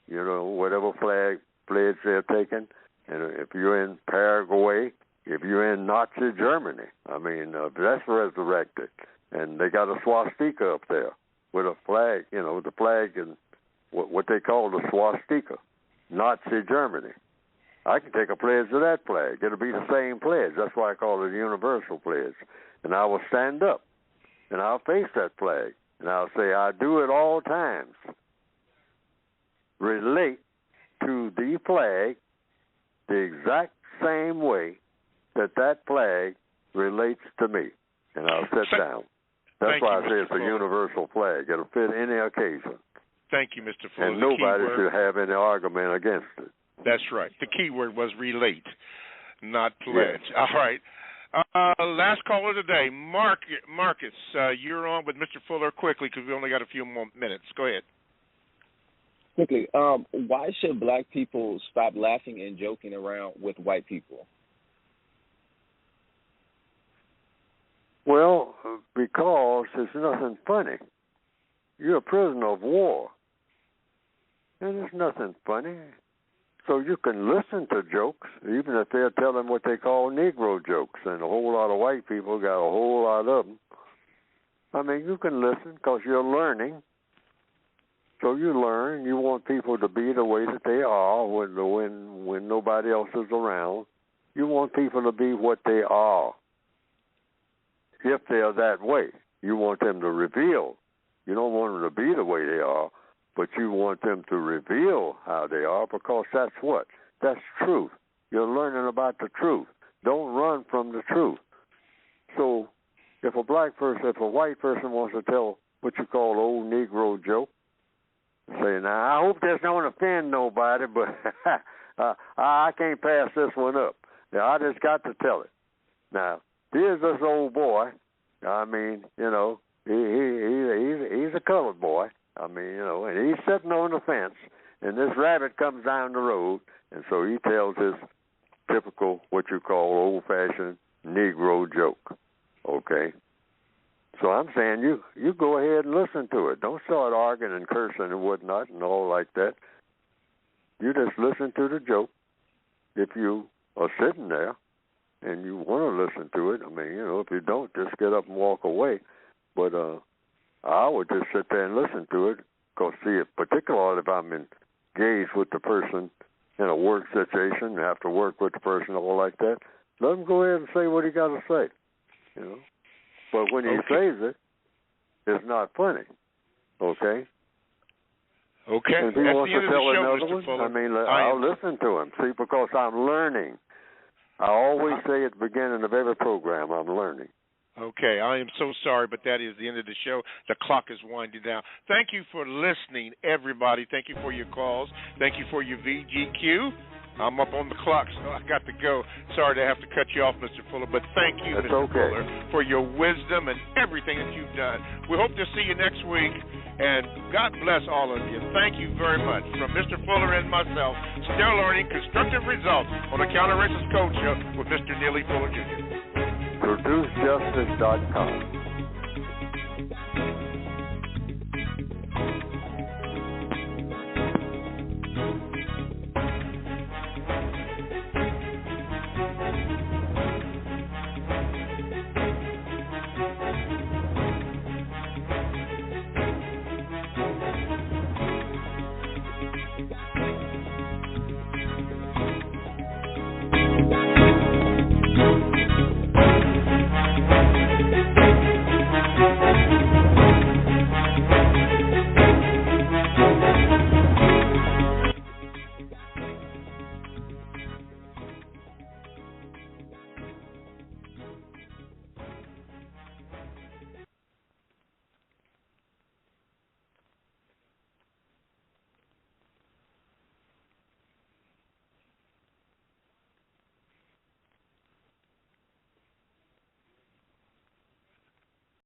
whatever flag pledge they're taking, and if you're in Paraguay, if you're in Nazi Germany, that's resurrected. And they got a swastika up there with a flag, the flag and what they call the swastika, Nazi Germany. I can take a pledge to that flag. It'll be the same pledge. That's why I call it a universal pledge. And I will stand up, and I'll face that flag, and I'll say, I do at all times relate to the flag the exact same way that flag relates to me. And I'll sit down. That's why I say it's a universal flag. It'll fit any occasion. Thank you, Mr. Fuller. And nobody should have any argument against it. That's right. The key word was relate, not pledge. Yes. All right. Last caller today, Marcus. You're on with Mr. Fuller quickly because we only got a few more minutes. Go ahead. Quickly, why should black people stop laughing and joking around with white people? Well, because there's nothing funny. You're a prisoner of war, and there's nothing funny. So you can listen to jokes, even if they're telling what they call Negro jokes, and a whole lot of white people got a whole lot of them. You can listen because you're learning. So you learn. You want people to be the way that they are when nobody else is around. You want people to be what they are. If they're that way, you want them to reveal. You don't want them to be the way they are, but you want them to reveal how they are because that's what? That's truth. You're learning about the truth. Don't run from the truth. So if a white person wants to tell what you call old Negro joke, say, now, I hope this don't offend nobody, but I can't pass this one up. Now, I just got to tell it. Now, here's this old boy. He's a colored boy. And he's sitting on the fence, and this rabbit comes down the road, and so he tells his typical, what you call old-fashioned Negro joke, okay? So I'm saying you go ahead and listen to it. Don't start arguing and cursing and whatnot and all like that. You just listen to the joke. If you are sitting there and you want to listen to it, if you don't, just get up and walk away. But I would just sit there and listen to it because, particularly if I'm engaged with the person in a work situation and have to work with the person all like that, let him go ahead and say what he got to say, But when he says it, it's not funny, okay? Okay. And if he wants to tell another one, I'll listen to him. See, because I'm learning. I always say at the beginning of every program, I'm learning. Okay, I am so sorry, but that is the end of the show. The clock is winding down. Thank you for listening, everybody. Thank you for your calls. Thank you for your VGQ. I'm up on the clock, so I got to go. Sorry to have to cut you off, Mr. Fuller, but thank you, That's Mr. okay. Fuller, for your wisdom and everything that you've done. We hope to see you next week, and God bless all of you. Thank you very much. From Mr. Fuller and myself, still learning constructive results on the Counter Racist Code Show with Mr. Neely Fuller Jr. ProduceJustice.com.